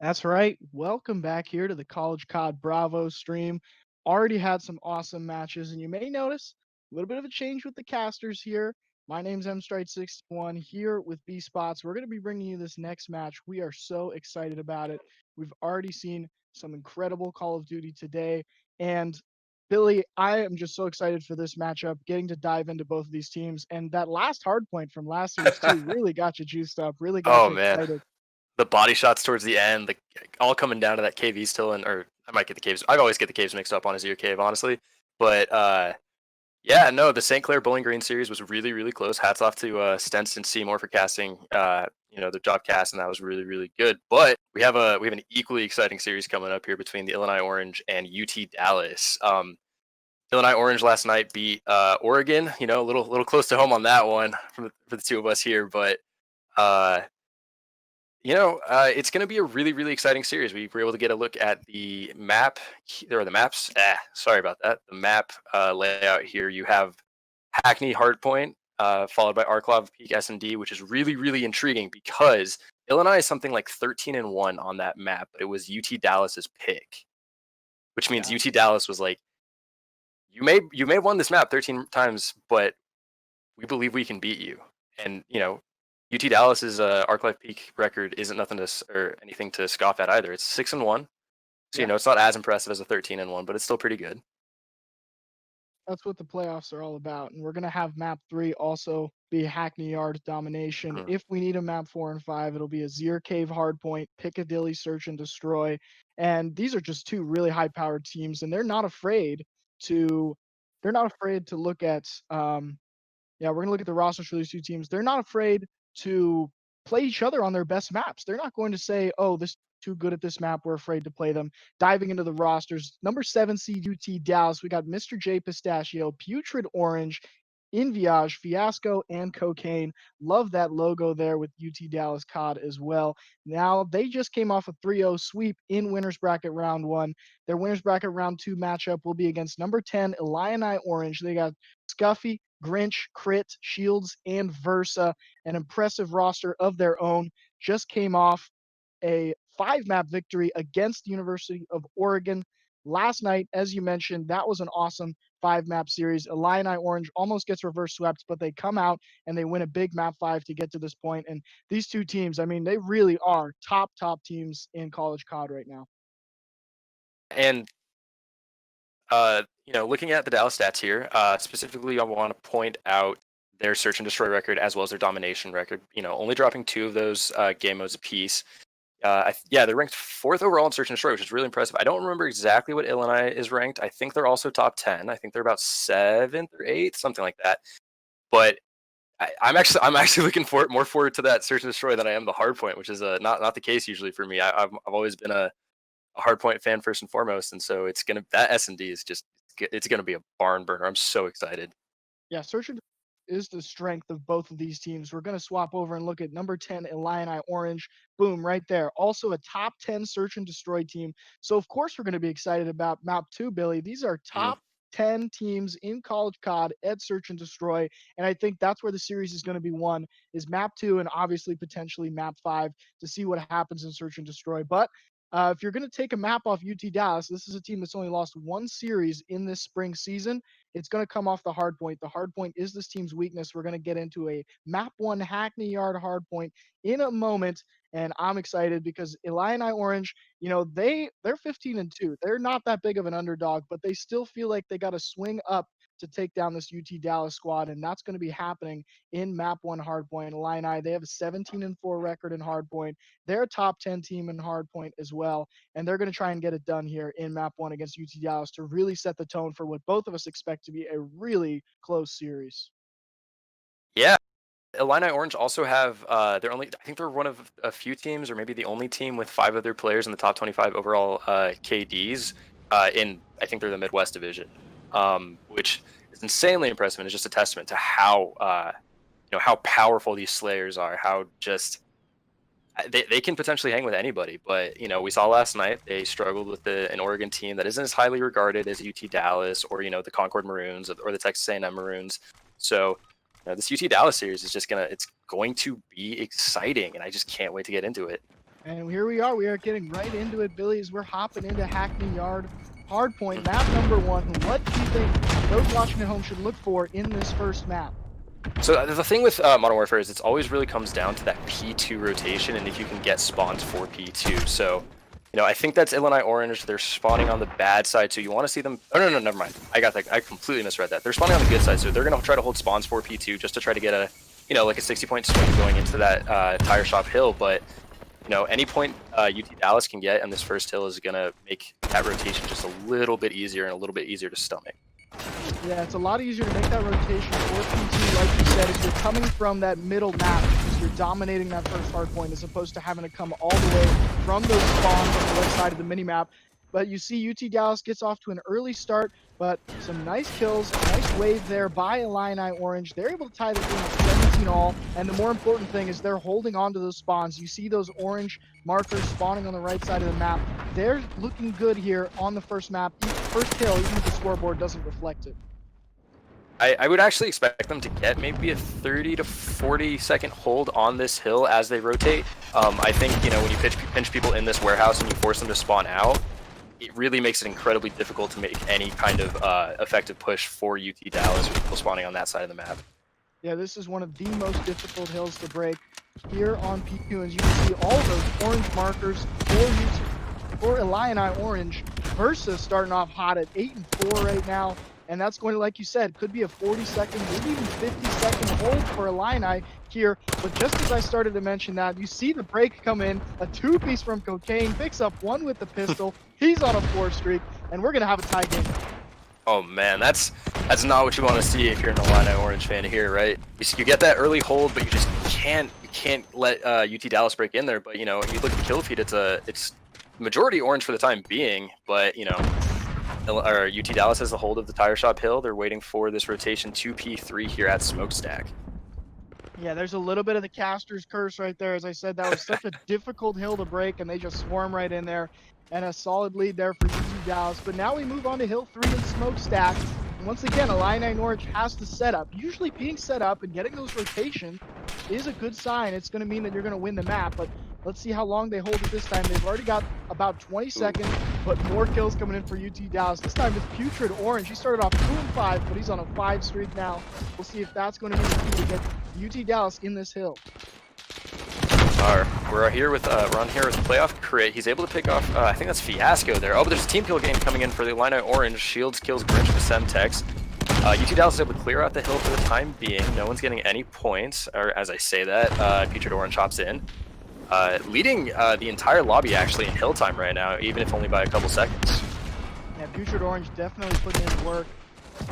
That's right. Welcome back here to the College COD Bravo stream. Already had some awesome matches, and you may notice a little bit of a change with the casters here. My name's mstrite61 here with B Spots. We're going to be bringing you this next match. We are so excited about it. We've already seen some incredible Call of Duty today, and Billy, I am just so excited for this matchup, getting to dive into both of these teams. And that last hard point from last series too really got you juiced up, really got Oh you man, excited. the body shots towards the end, all coming down to that KV still, or I might get the caves. I always get the caves mixed up on a zero cave, honestly. But yeah, no, the St. Clair Bowling Green series was really, really close. Hats off to Stenson Seymour for casting, the job cast, and that was really, really good. But we have an equally exciting series coming up here between the Illini Orange and UT Dallas. Illini Orange last night beat Oregon. A little close to home on that one for the two of us here, but. Uh, it's going to be a really, really exciting series. We were able to get a look at the map. There are the maps. Sorry about that. The map layout here. You have Hackney Hardpoint, followed by Arklov Peak S&D, which is really, really intriguing because Illinois is something like 13-1 on that map, but it was UT Dallas's pick, which means Yeah. UT Dallas was like, you may have won this map 13 times, but we believe we can beat you. And UT Dallas's Arc Peak record isn't nothing or anything to scoff at either. It's 6-1, so Yeah. it's not as impressive as a 13-1, but it's still pretty good. That's what the playoffs are all about. And we're going to have map 3 also be Hackney Yard domination. Mhm. If we need a map 4 and 5, it'll be a Zier Cave hardpoint, Piccadilly Search and Destroy. And these are just two really high powered teams, and to they're not afraid to look at yeah, we're gonna look at the rosters for these two teams. They're not afraid to play each other on their best maps. They're not going to say, "Oh, this too good at this map. We're afraid to play them." Diving into the rosters, number 7 seed UT Dallas. We got Mr. J Pistachio, Putrid Orange, Inviage, Fiasco, and Cocaine. Love that logo there with UT Dallas COD as well. Now they just came off a 3-0 sweep in winners bracket round one. Their winners bracket round two matchup will be against number 10 Illini Orange. They got Scuffy, Grinch, Crit, Shields, and Versa, an impressive roster of their own. Just came off a 5-map victory against the University of Oregon last night. As you mentioned, that was an awesome 5-map series. Illini Orange almost gets reverse swept, but they come out and they win a big map 5 to get to this point. And these two teams, I mean, they really are top teams in college COD right now. And looking at the Dallas stats here, specifically, I want to point out their search and destroy record as well as their domination record. Only dropping 2 of those game modes apiece. They're ranked 4th overall in search and destroy, which is really impressive. I don't remember exactly what Illini is ranked. I think they're also top 10. I think they're about 7th or 8th, something like that. But I'm actually looking more forward to that search and destroy than I am the hard point, which is not the case usually for me. I've always been a hard point fan first and foremost, and so that S&D is just it's gonna be a barn burner. I'm so excited. Yeah, search and is the strength of both of these teams. We're going to swap over and look at number 10 Illini Orange. Boom, right there. Also a top 10 search and destroy team. So of course we're going to be excited about map 2, Billy. These are Mhm. top 10 teams in college COD at search and destroy, and I think that's where the series is going to be won is map 2 and obviously potentially map 5 to see what happens in search and destroy. But if you're going to take a map off UT Dallas, this is a team that's only lost one series in this spring season. It's going to come off the hard point. The hard point is this team's weakness. We're going to get into a map 1 Hackney Yard hard point in a moment, and I'm excited because Illini Orange, they're 15-2. They're not that big of an underdog, but they still feel like they got to swing up to take down this UT Dallas squad, and that's going to be happening in map 1 hardpoint. Illini, they have a 17-4 record in hardpoint. They're a top 10 team in hardpoint as well, and they're going to try and get it done here in map 1 against UT Dallas to really set the tone for what both of us expect to be a really close series. Yeah, Illini Orange also have I think they're one of a few teams, or maybe the only team with 5 of their players in the top 25 overall KDs. In I think they're the Midwest Division, which is insanely impressive, and it's just a testament to how powerful these Slayers are. How just they can potentially hang with anybody. But we saw last night they struggled with an Oregon team that isn't as highly regarded as UT Dallas or the Concord Maroons or the Texas A&M Maroons. So this UT Dallas series is it's going to be exciting, and I just can't wait to get into it. And here we are. We are getting right into it, Billy, as we're hopping into Hackney Yard. Hardpoint, map number 1. What do you think those watching at home should look for in this first map? So the thing with Modern Warfare is it's always really comes down to that P2 rotation and if you can get spawns for P2. So, I think that's Illini Orange. They're spawning on the bad side, so you want to see them. Oh, no, never mind. I completely misread that. They're spawning on the good side, so they're going to try to hold spawns for P2 just to try to get a, like a 60-point swing going into that tire shop hill. But, any point UT Dallas can get on this first hill is going to make that rotation just a little bit easier and a little bit easier to stomach. Yeah, it's a lot easier to make that rotation for PT, like you said, if you're coming from that middle map, because you're dominating that first hard point, as opposed to having to come all the way from those spawns on the left side of the minimap. But you see UT Dallas gets off to an early start, but some nice kills, nice wave there by Illini Orange. They're able to tie the game at 17 all, and the more important thing is they're holding on to those spawns. You see those orange markers spawning on the right side of the map. They're looking good here on the first map. First kill, even if the scoreboard doesn't reflect it. I would actually expect them to get maybe a 30 to 40 second hold on this hill as they rotate. I think, when you pinch people in this warehouse and you force them to spawn out, it really makes it incredibly difficult to make any kind of effective push for UT Dallas with people spawning on that side of the map. Yeah, this is one of the most difficult hills to break here on P2, as you can see all those orange markers for Illini Orange versus starting off hot at 8-4 right now. And that's going to, like you said, could be a 40-second, maybe even 50-second hold for Illini here. But just as I started to mention that, you see the break come in, a two-piece from Cocaine, picks up one with the pistol. He's on a 4 streak, and we're going to have a tie game. Oh, man, that's not what you want to see if you're an Illini Orange fan here, right? You get that early hold, but you just can't let UT Dallas break in there. But, you look at the kill feed, it's majority orange for the time being, but, UT Dallas has the hold of the tire shop hill. They're waiting for this rotation 2P3 here at Smokestack. Yeah, there's a little bit of the caster's curse right there. As I said, that was such a difficult hill to break, and they just swarm right in there. And a solid lead there for UT Dallas. But now we move on to hill 3 and Smokestack. And once again, Illini Orange has to set up. Usually being set up and getting those rotations is a good sign. It's going to mean that you're going to win the map. But let's see how long they hold it this time. They've already got about 20 seconds, but more kills coming in for UT Dallas. This time it's Putrid Orange. He started off 2-5, but he's on a 5 streak now. We'll see if that's going to be the key to get UT Dallas in this hill. We're on here with playoff crit. He's able to pick off, I think that's Fiasco there. Oh, but there's a team kill game coming in for the Illini Orange. Shields kills Grinch with Semtex. UT Dallas is able to clear out the hill for the time being. No one's getting any points, or as I say that, Putrid Orange hops in. Leading the entire lobby actually in hill time right now, even if only by a couple seconds. Yeah, Putrid Orange definitely putting in work.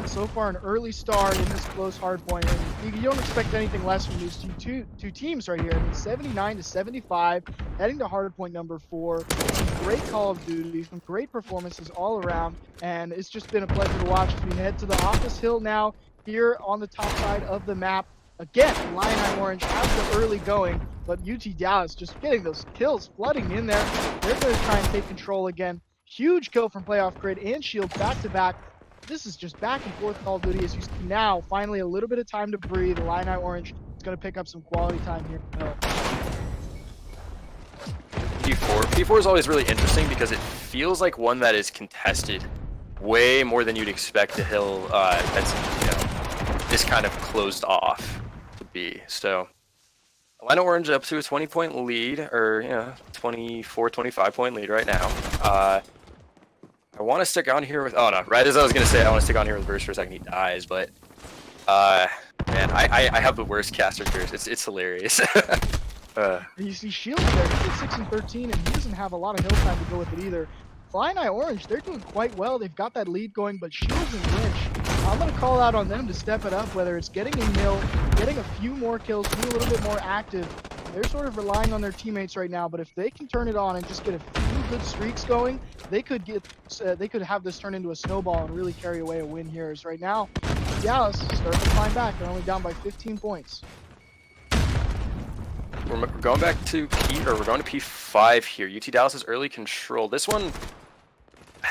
So far, an early start in this close hard point, and you don't expect anything less from these two teams right here. I mean, 79 to 75, heading to hard point number 4. Some great Call of Duty, some great performances all around, and it's just been a pleasure to watch as we head to the office hill now here on the top side of the map. Again, Illini Orange has the early going, but UT Dallas just getting those kills flooding in there. They're going to try and take control again. Huge kill from Playoff Grid and Shield back-to-back. This is just back and forth Call of Duty, as you see now. Finally, a little bit of time to breathe. Illini Orange is going to pick up some quality time here. P4 is always really interesting because it feels like one that is contested way more than you'd expect a hill that's this kind of closed off to be. So Illini Orange up to a 20-point lead, or 24, 25-point lead right now. I want to stick on here with, oh no, right as I was going to say, I want to stick on here with Verse for a second, he dies, but, man, I have the worst caster curse. It's hilarious. You see Shield there, he's at 6 and 13, and he doesn't have a lot of hill time to go with it either. Illini Orange, they're doing quite well. They've got that lead going, but Shields and Lynch, I'm going to call out on them to step it up, whether it's getting a mill, getting a few more kills, being a little bit more active. They're sort of relying on their teammates right now, but if they can turn it on and just get a few good streaks going, they could have this turn into a snowball and really carry away a win here. As right now, Dallas starting to climb back. They're only down by 15 points. We're going back to we're going to P5 here. UT Dallas is early control. This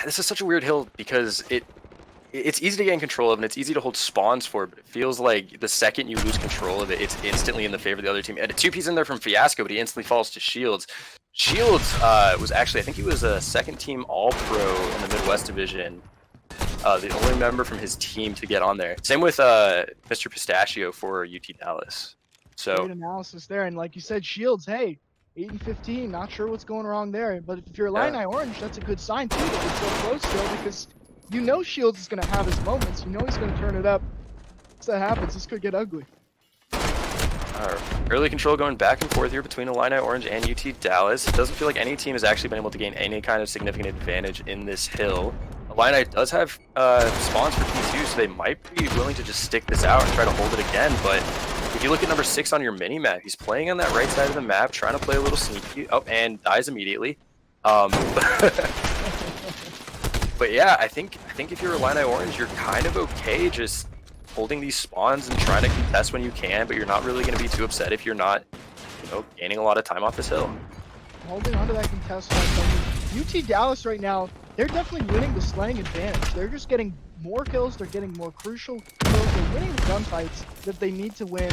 is such a weird hill because it's easy to get in control of and it's easy to hold spawns for, but it feels like the second you lose control of it, it's instantly in the favor of the other team. And a 2-piece in there from Fiasco, but he instantly falls to Shields. Shields was actually, I think he was a second team All-Pro in the Midwest Division. The only member from his team to get on there. Same with Mr. Pistachio for UT Dallas. So great analysis there. And like you said, Shields, hey, 8-15, not sure what's going wrong there. But if you're Illini Orange, that's a good sign too that it's so close still, because you know Shields is going to have his moments. You know he's going to turn it up. Once that happens, this could get ugly. Early control going back and forth here between Illini Orange and UT Dallas. It doesn't feel like any team has actually been able to gain any kind of significant advantage in this hill. Illini does have spawns for P2, so they might be willing to just stick this out and try to hold it again, but if you look at number 6 on your mini-map, he's playing on that right side of the map, trying to play a little sneaky. Oh, and dies immediately. But yeah, I think if you're Illini Orange, you're kind of okay just holding these spawns and trying to contest when you can, but you're not really going to be too upset if you're not, you know, gaining a lot of time off this hill. Holding onto that contest, UT Dallas right now, they're definitely winning the slaying advantage. They're just getting more kills, they're getting more crucial kills, they're winning the gunfights that they need to win,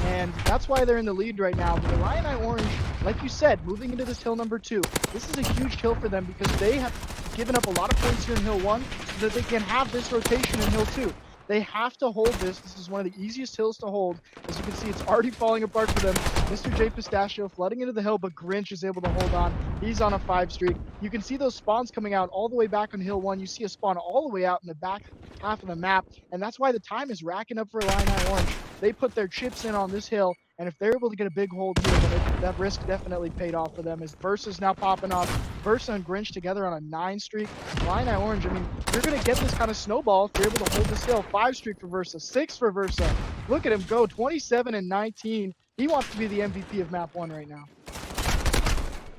and that's why they're in the lead right now. But Illini Orange, like you said, moving into this hill number 2, this is a huge hill for them because they have given up a lot of points here in hill 1 so that they can have this rotation in hill 2. They have to hold this. This is one of the easiest hills to hold. As you can see, it's already falling apart for them. Mr. J Pistachio flooding into the hill, but Grinch is able to hold on. He's on a 5 streak. You can see those spawns coming out all the way back on hill 1. You see a spawn all the way out in the back half of the map, and that's why the time is racking up for Illini Orange. They put their chips in on this hill, and if they're able to get a big hold here, then that risk definitely paid off for them. As Versa's now popping off. Versa and Grinch together on a 9 streak. Illini Orange, I mean, you're going to get this kind of snowball if you're able to hold this hill. 5 streak for Versa, 6 for Versa. Look at him go, 27 and 19. He wants to be the MVP of map 1 right now.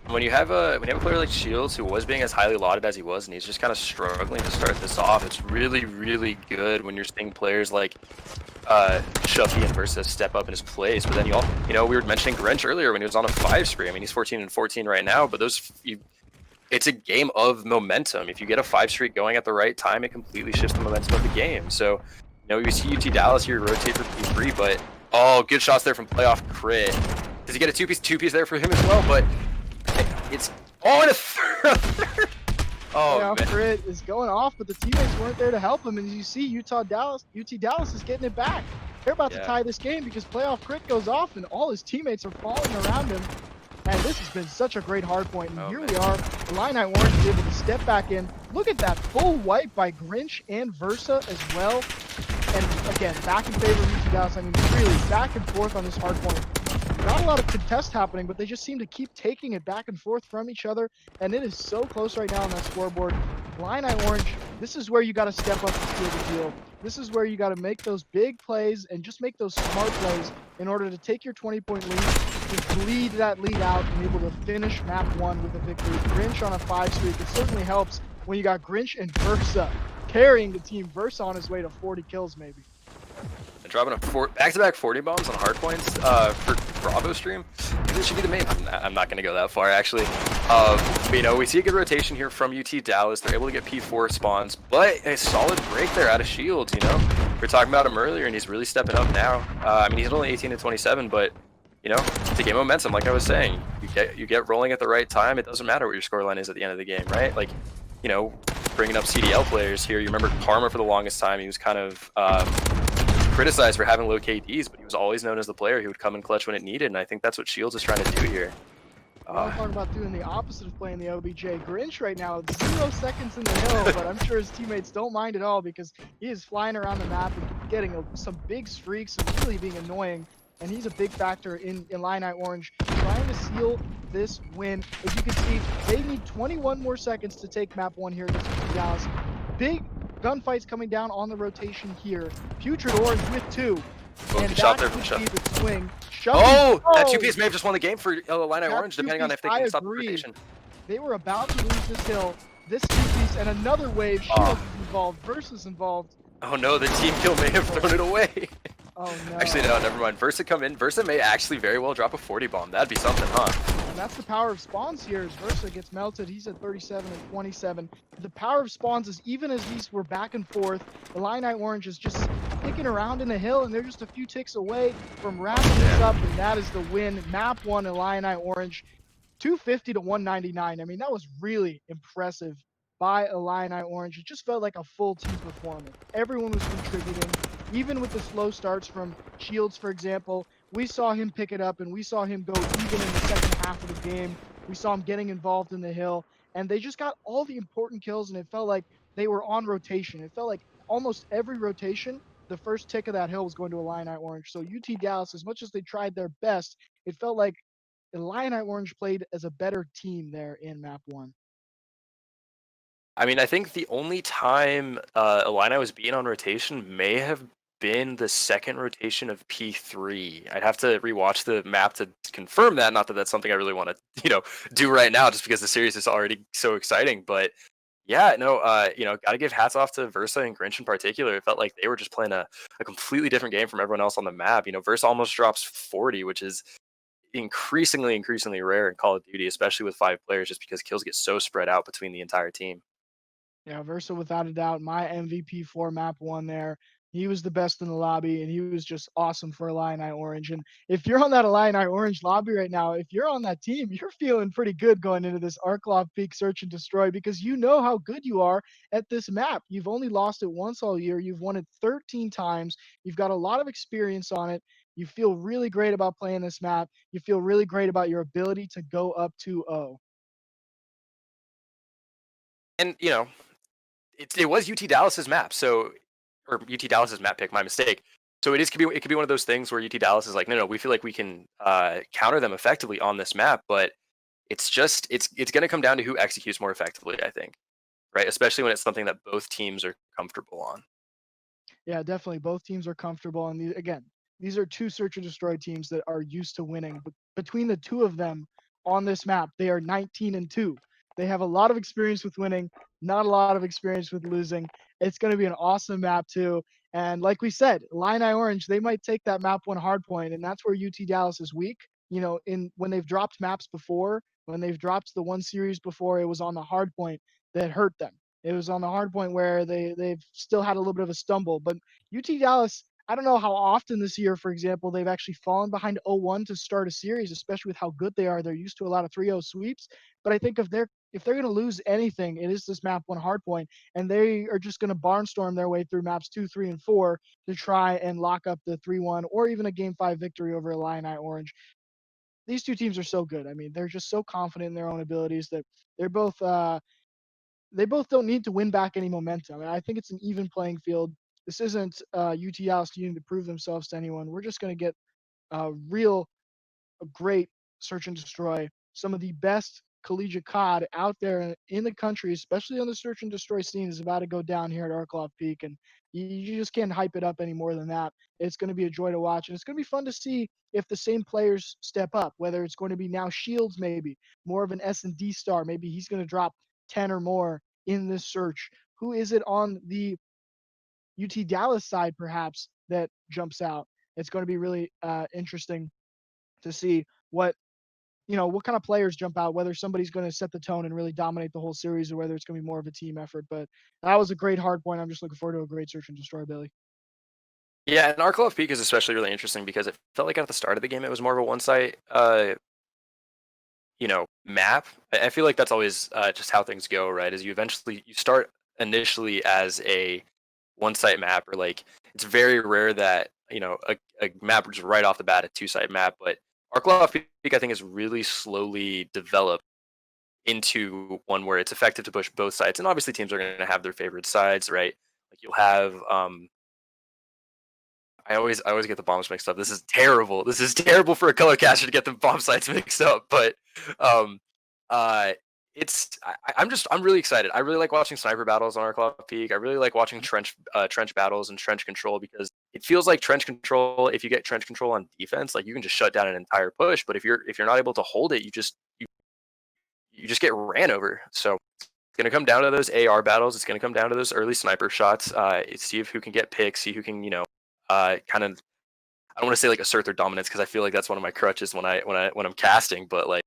When you have a player like Shields who was being as highly lauded as he was, and he's just kind of struggling to start this off, it's really, really good when you're seeing players like Shuffy and Versa step up in his place. But then you know, we were mentioning Grinch earlier when he was on a 5 streak. I mean, he's 14 and 14 right now, but it's a game of momentum. If you get a 5 streak going at the right time, it completely shifts the momentum of the game. So, you know, you see UT Dallas here rotate for P3, but oh, good shots there from Playoff Crit. Does he get a two-piece there for him as well? But it's and a third. Oh, Playoff Crit is going off, but the teammates weren't there to help him. And as you see, UT Dallas is getting it back. They're about to tie this game because Playoff Crit goes off and all his teammates are falling around him. And this has been such a great hard point. And here we are. Illini Orange is able to step back in. Look at that full wipe by Grinch and Versa as well. And again, back in favor of UT Dallas. I mean, really back and forth on this hard point. Not a lot of contest happening, but they just seem to keep taking it back and forth from each other. And it is so close right now on that scoreboard. Illini Orange, this is where you got to step up to seal the deal. This is where you got to make those big plays and just make those smart plays in order to take your 20-point lead, to bleed that lead out and be able to finish map 1 with a victory. Grinch on a 5 streak, it certainly helps when you got Grinch and Versa carrying the team. Versa on his way to 40 kills maybe. And dropping a back-to-back 40 bombs on hard points for Bravo stream. Maybe this should be the main. I'm not going to go that far, actually. But, you know, we see a good rotation here from UT Dallas. They're able to get P4 spawns, but a solid break there out of Shields, you know. We were talking about him earlier, and he's really stepping up now. I mean, he's only 18 and 27, but, you know, it's a game of momentum, like I was saying. You get rolling at the right time. It doesn't matter what your scoreline is at the end of the game, right? Like, you know, bringing up CDL players here. You remember Karma for the longest time. He was kind of criticized for having low KDs, but he was always known as the player who would come in clutch when it needed, and I think that's what Shields is trying to do here. We're talking about doing the opposite of playing the OBJ. Grinch right now, 0 seconds in the hill, but I'm sure his teammates don't mind at all because he is flying around the map and getting some big streaks and really being annoying. And he's a big factor in Illini Orange trying to seal this win. As you can see, they need 21 more seconds to take map 1 here against UT Dallas. Big gunfights coming down on the rotation here. Putrid Orange with 2. And shot there that from would be the swing. That 2-piece may have just won the game for Illini Orange, depending on if they can stop the rotation. They were about to lose this hill. This 2-piece and another wave. Shields is involved. Versa's involved. Oh no, the team kill may have thrown it away. Oh no. Actually, no, never mind. Versa come in. Versa may actually very well drop a 40 bomb. That'd be something, huh? And that's the power of spawns here as Versa gets melted. He's at 37 and 27. The power of spawns is even as these were back and forth, Illini Orange is just sticking around in the hill and they're just a few ticks away from wrapping this up, and that is the win. Map 1, Illini Orange. 250 to 199. I mean, that was really impressive by Illini Orange. It just felt like a full team performance. Everyone was contributing, even with the slow starts from Shields, for example. We saw him pick it up and we saw him go even in the second half of the game. We saw him getting involved in the hill, and they just got all the important kills, and it felt like they were on rotation. It felt like almost every rotation, the first tick of that hill was going to Illini Orange. So UT Dallas, as much as they tried their best, it felt like Illini Orange played as a better team there in map 1. I mean, I think the only time Illini was being on rotation may have been the second rotation of P3. I'd have to rewatch the map to confirm that. Not that that's something I really want to, do right now, just because the series is already so exciting. But yeah, no, got to give hats off to Versa and Grinch in particular. It felt like they were just playing a completely different game from everyone else on the map. Versa almost drops 40, which is increasingly rare in Call of Duty, especially with 5 players, just because kills get so spread out between the entire team. Yeah, Versa without a doubt, my MVP for map 1 there. He was the best in the lobby, and he was just awesome for Illini Orange. And if you're on that Illini Orange lobby right now, if you're on that team, you're feeling pretty good going into this Arklov Peak Search and Destroy because you know how good you are at this map. You've only lost it once all year. You've won it 13 times. You've got a lot of experience on it. You feel really great about playing this map. You feel really great about your ability to go up 2-0. And it was UT Dallas's map, or UT Dallas's map pick. My mistake. So it could be one of those things where UT Dallas is like, no, we feel like we can counter them effectively on this map, but it's going to come down to who executes more effectively. I think, right? Especially when it's something that both teams are comfortable on. Yeah, definitely. Both teams are comfortable, and again, these are two search and destroy teams that are used to winning. But between the two of them on this map, they are 19-2. They have a lot of experience with winning, not a lot of experience with losing. It's going to be an awesome map too. And like we said, Illini Orange, they might take that map 1 hard point, and that's where UT Dallas is weak. In when they've dropped maps before, when they've dropped the one series before, it was on the hard point that hurt them. It was on the hard point where they've still had a little bit of a stumble. But UT Dallas, I don't know how often this year, for example, they've actually fallen behind 0-1 to start a series, especially with how good they are. They're used to a lot of 3-0 sweeps. But I think if they're going to lose anything, it is this map 1 hard point, and they are just going to barnstorm their way through maps 2, 3, and 4 to try and lock up the 3-1 or even a Game 5 victory over Illini Orange. These two teams are so good. I mean, they're just so confident in their own abilities that they're both they both don't need to win back any momentum. And I think it's an even playing field. This isn't UTL needing to prove themselves to anyone. We're just going to get a great search and destroy. Some of the best collegiate COD out there in the country, especially on the search and destroy scene, is about to go down here at Arklov Peak. And you just can't hype it up any more than that. It's going to be a joy to watch. And it's going to be fun to see if the same players step up, whether it's going to be now Shields, maybe more of an S&D star. Maybe he's going to drop 10 or more in this search. Who is it on the UT Dallas side, perhaps, that jumps out? It's going to be really interesting to see what kind of players jump out, whether somebody's going to set the tone and really dominate the whole series or whether it's going to be more of a team effort. But that was a great hard point. I'm just looking forward to a great search and destroy, Billy. Yeah, and Arklov Peak is especially really interesting because it felt like at the start of the game it was more of a one site map. I feel like that's always just how things go, right? Is you start initially as a one site map, or like it's very rare that a map is right off the bat a 2 site map. But Arklov Peak, I think, is really slowly developed into one where it's effective to push both sides, and obviously teams are going to have their favorite sides, right? Like you'll have I always get the bombs mixed up. This is terrible. This is terrible for a color caster to get the bomb sites mixed up. But um, uh, I'm really excited. I really like watching sniper battles on our club peak. I really like watching trench battles and trench control because it feels like trench control. If you get trench control on defense, like you can just shut down an entire push. But if you're not able to hold it, you just get ran over. So it's going to come down to those AR battles. It's going to come down to those early sniper shots. See if who can get picks. See who can kind of, I don't want to say like assert their dominance because I feel like that's one of my crutches when I'm casting. But like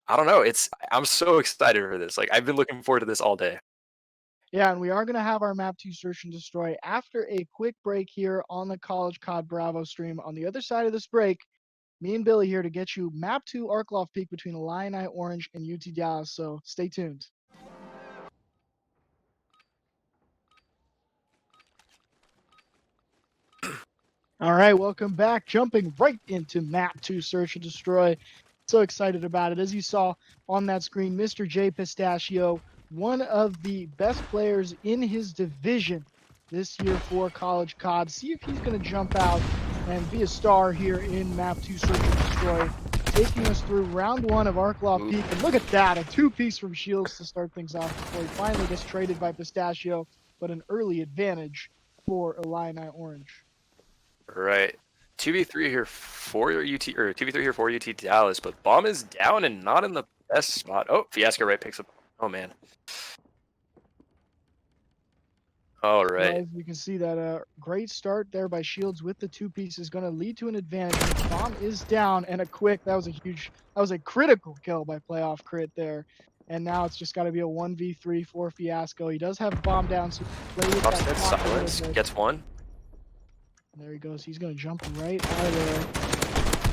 I don't know, I'm so excited for this. Like I've been looking forward to this all day. Yeah, and we are going to have our map 2 search and destroy after a quick break here on the College COD Bravo stream. On the other side of this break, Me and Billy here to get you map 2 Arcloft Peak between Illini Orange and UT Dallas, so stay tuned. All right, welcome back. Jumping right into map 2 Search and Destroy. So excited about it. As you saw on that screen, Mr. J Pistachio, one of the best players in his division this year for College COD. See if he's going to jump out and be a star here in map 2 Search and Destroy, taking us through round 1 of Arclaw Peak. And look at that, a 2-piece from Shields to start things off before he finally gets traded by Pistachio, but an early advantage for Illini Orange. Right. 2v3 here for UT, or 2v3 here for UT Dallas, but bomb is down and not in the best spot. Oh, Fiasco right picks up. Oh man. All right. As you can see that great start there by Shields with the 2-piece is going to lead to an advantage. The bomb is down and that was a critical kill by Playoff Crit there. And now it's just got to be a 1v3 for Fiasco. He does have bomb down, so play with Offset that clock a little silence bit. gets one. There he goes. He's going to jump right out of there.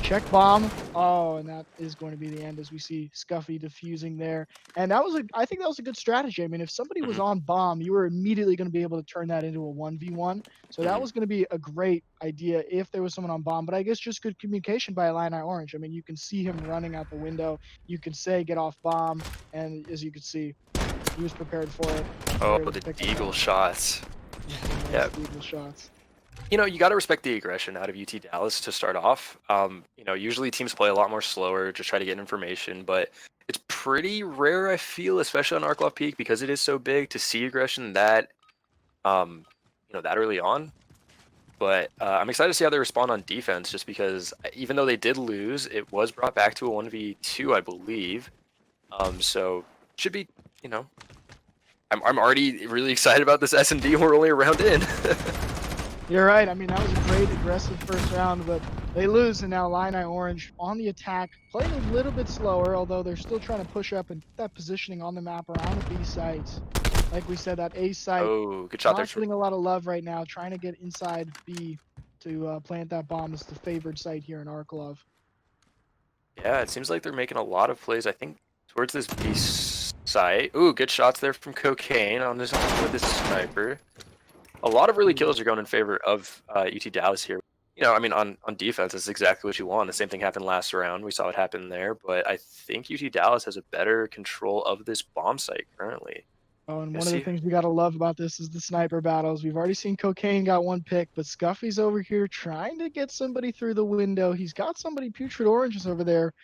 Check bomb. Oh, and that is going to be the end as we see Scuffy defusing there. And I think that was a good strategy. I mean, if somebody was on bomb, you were immediately going to be able to turn that into a 1v1. So that was going to be a great idea if there was someone on bomb. But I guess just good communication by Illini Orange. I mean, you can see him running out the window. You can say get off bomb. And as you can see, he was prepared for it. Oh, the Deagle shots. Yeah, Deagle shots. You know, you got to respect the aggression out of UT Dallas to start off. You know, usually teams play a lot more slower, just try to get information, but it's pretty rare, I feel, especially on Arcloft Peak, because it is so big, to see aggression that, you know, that early on. But I'm excited to see how they respond on defense, just because even though they did lose, it was brought back to a 1v2, I believe. So should be, you know, I'm already really excited about this S&D. We're only a round in. You're right. I mean, that was a great aggressive first round, but they lose, and now Illini Orange on the attack, playing a little bit slower, although they're still trying to push up and get that positioning on the map around the B sites. Like we said, that A site, Oh, good shot there. not getting a lot of love right now, trying to get inside B to plant that bomb is the favored site here in Arklov. Yeah, it seems like they're making a lot of plays, I think, towards this B site. Ooh, good shots there from Cocaine on this with this sniper. A lot of early kills are going in favor of UT Dallas here. You know, I mean, on defense, it's exactly what you want. The same thing happened last round. We saw it happen there, but I think UT Dallas has a better control of this bomb site currently. Oh, and one of the things we got to love about this is the sniper battles. We've already seen Cocaine got one pick, but Scuffy's over here trying to get somebody through the window. He's got somebody Putrid Oranges over there,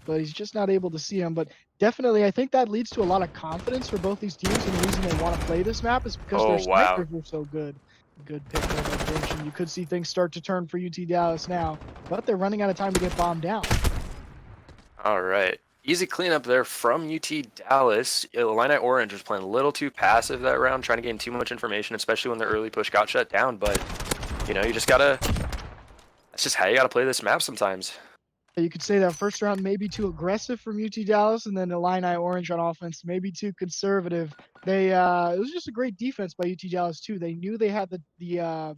but he's just not able to see him. But definitely, I think that leads to a lot of confidence for both these teams, and the reason they want to play this map is because their snipers were so good. Good pick there by Grinch, you could see things start to turn for UT Dallas now, but they're running out of time to get bombed down. All right. Easy cleanup there from UT Dallas. Illini Orange was playing a little too passive that round, trying to gain too much information, especially when their early push got shut down. But, you know, you just gotta... That's just how you gotta play this map sometimes. You could say that first round may be too aggressive from UT Dallas, and then Illini Orange on offense maybe too conservative. It was just a great defense by UT Dallas too. They knew they had the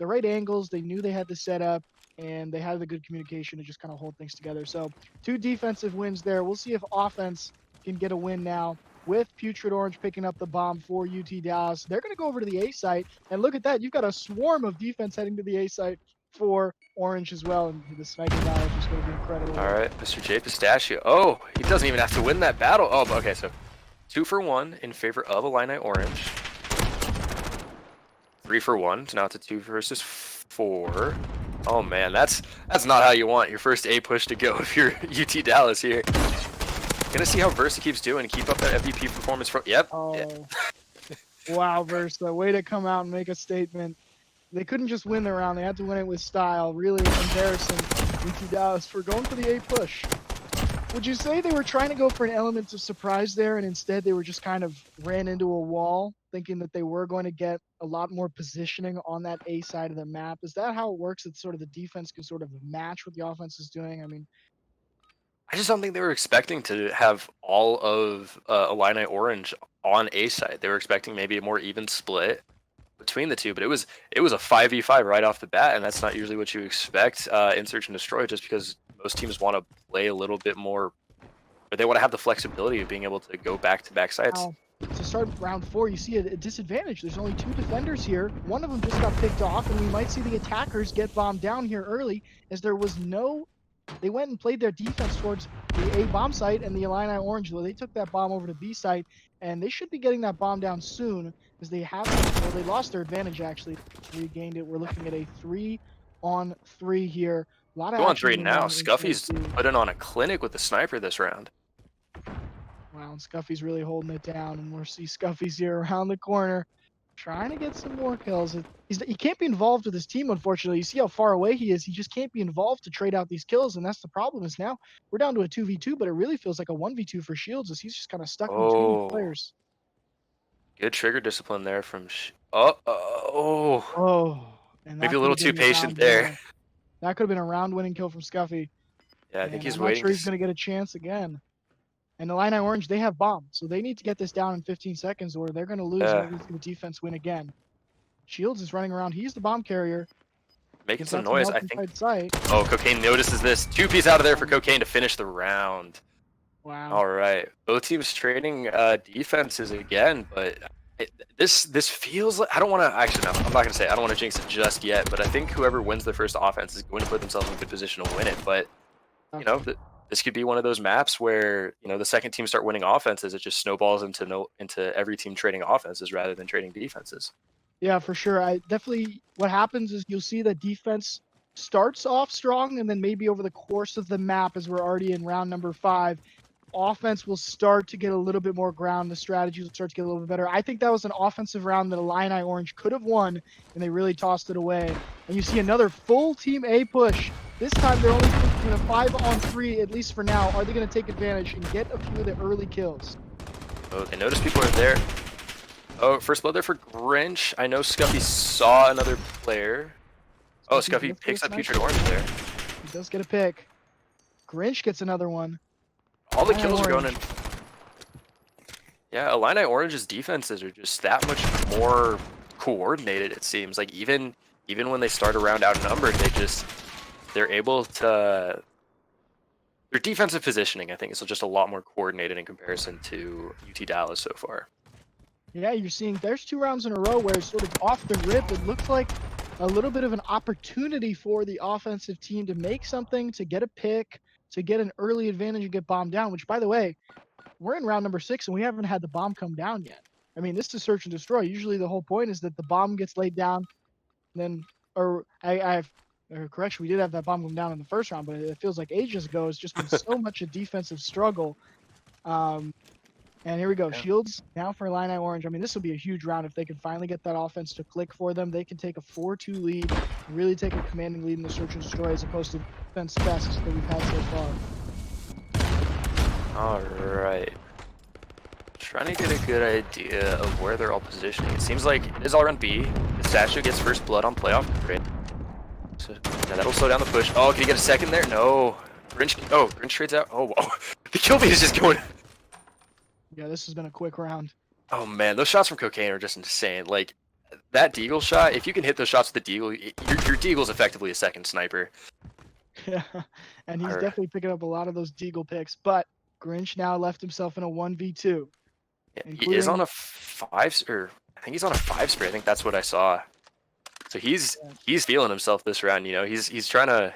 right angles. They knew they had the setup, and they had the good communication to just kind of hold things together. So 2 defensive wins there. We'll see if offense can get a win now with Putrid Orange picking up the bomb for UT Dallas. They're going to go over to the A site, and look at that. You've got a swarm of defense heading to the A site for Orange as well, and the sniper battle is just going to be incredible. All right, Mr. J Pistachio. Oh, he doesn't even have to win that battle. Oh, okay, so 2 for 1 in favor of Illini Orange. 3 for 1, so now it's a 2 versus 4. Oh man, that's not how you want your first A push to go if you're UT Dallas here. Gonna see how Versa keeps doing. Keep up that MVP performance. Yep. Oh, yeah. Wow, Versa, way to come out and make a statement. They couldn't just win the round; they had to win it with style. Really embarrassing UT Dallas for going for the A push. Would you say they were trying to go for an element of surprise there, and instead they were just kind of ran into a wall, thinking that they were going to get a lot more positioning on that A side of the map? Is that how it works? That sort of the defense can sort of match what the offense is doing? I mean, I just don't think they were expecting to have all of Illini Orange on A side. They were expecting maybe a more even split. between the two, but it was a 5v5 right off the bat, and that's not usually what you expect in Search and Destroy, just because most teams want to play a little bit more, or they want to have the flexibility of being able to go back-to-back sites. Now, to start round 4, you see a disadvantage. There's only 2 defenders here. One of them just got picked off, and we might see the attackers get bombed down here early, as there was no. They went and played their defense towards the A bomb site, and the Illini Orange, they took that bomb over to B site, and they should be getting that bomb down soon, as they have. Well, they lost their advantage actually. Regained it. We're looking at a 3-on-3 here. A lot of 2-on-3 action now. in Scuffy's Search 2. putting on a clinic with the sniper this round. Wow, and Scuffy's really holding it down, and we'll see Scuffy's here around the corner, trying to get some more kills. He can't be involved with his team, unfortunately. You see how far away he is. He just can't be involved to trade out these kills, and that's the problem. Is now we're down to a 2v2, but it really feels like a 1v2 for Shields, as he's just kind of stuck between Oh, players. good trigger discipline there from. Oh, and Maybe that a little could've too been the patient round there. winner. That could have been a round-winning kill from Scuffy. Yeah, I think And he's I'm not waiting. sure he's going to get a chance again. And the Illini Orange, they have bomb, so they need to get this down in 15 seconds, or they're going to lose. And we're going to see the defense win again. Shields is running around. He's the bomb carrier. Making He's some got noise. help I think. inside sight. Oh, Cocaine notices this. 2-piece out of there for Cocaine to finish the round. Wow. All right, both teams trading defenses again, but this feels like, I don't want to actually, no, I'm not going to say it. I don't want to jinx it just yet, but I think whoever wins the first offense is going to put themselves in a good position to win it. But you know, this could be one of those maps where, you know, the second team start winning offenses, it just snowballs into every team trading offenses rather than trading defenses. Yeah, for sure. I definitely, what happens is you'll see that defense starts off strong, and then maybe over the course of the map, as we're already in round number 5, offense will start to get a little bit more ground. The strategies will start to get a little bit better. I think that was an offensive round that Illini Orange could have won, and they really tossed it away. And you see another full team A push. This time they're only in a 5-on-3, at least for now. Are they going to take advantage and get a few of the early kills? Oh, they notice people are there. Oh, first blood there for Grinch. I know Scuffy saw another player. Oh, Scuffy picks up Putrid Orange there. He does get a pick. Grinch gets another one. All the kills are going in. Yeah, Illini Orange's defenses are just that much more coordinated, it seems. Like even when they start around outnumbered, they're able to. Their defensive positioning, I think, is just a lot more coordinated in comparison to UT Dallas so far. Yeah, you're seeing there's 2 rounds in a row where sort of off the rip, it looked like a little bit of an opportunity for the offensive team to make something, to get a pick, to get an early advantage and get bombed down, which, by the way, we're in round number 6 and we haven't had the bomb come down yet. I mean, this is search and destroy. Usually the whole point is that the bomb gets laid down, then, or correction, we did have that bomb come down in the first round, but it feels like ages ago. It's just been so much a defensive struggle. And here we go. Yeah. Shields now for Illini Orange. I mean, this will be a huge round if they can finally get that offense to click for them. They can take a 4-2 lead and really take a commanding lead in the search and destroy as opposed to defense fest that we've had so far. All right. Trying to get a good idea of where they're all positioning. It seems like it is all around B. The statue gets first blood on playoff. Great. So yeah, that'll slow down the push. Oh, can he get a second there? No. Grinch trades out. Oh, whoa. The kill feed is just going. Yeah, this has been a quick round. Oh man, those shots from Cocaine are just insane. Like that Deagle shot, if you can hit those shots with the Deagle, your Deagle's effectively a second sniper. Yeah, and he's definitely picking up a lot of those Deagle picks. But Grinch now left himself in a 1v2. Yeah, he is on a 5, or I think he's on a 5 spray. I think that's what I saw. So he's feeling himself this round. You know, he's trying to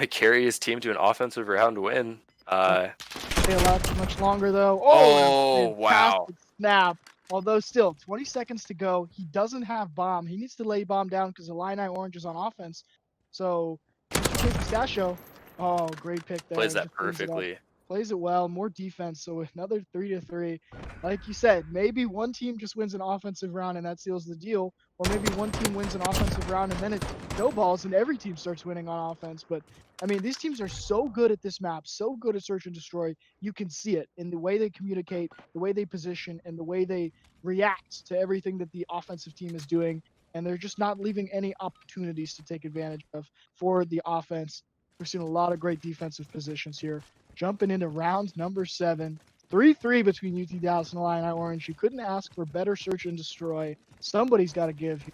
carry his team to an offensive round win. Stay allowed too much longer though. Oh wow! Snap. Although still 20 seconds to go, he doesn't have bomb. He needs to lay bomb down because Illini Orange is on offense. So Pistachio. Oh, great pick there. Plays that perfectly. Plays it well. More defense. So another 3-3. Like you said, maybe one team just wins an offensive round and that seals the deal, or maybe one team wins an offensive round and then it snowballs and every team starts winning on offense. But I mean, these teams are so good at this map, so good at search and destroy. You can see it in the way they communicate, the way they position, and the way they react to everything that the offensive team is doing. And they're just not leaving any opportunities to take advantage of for the offense. We've seen a lot of great defensive positions here. Jumping into round number 7, 3-3 between UT Dallas and Illini Orange. You couldn't ask for better search and destroy. Somebody's got to give. Do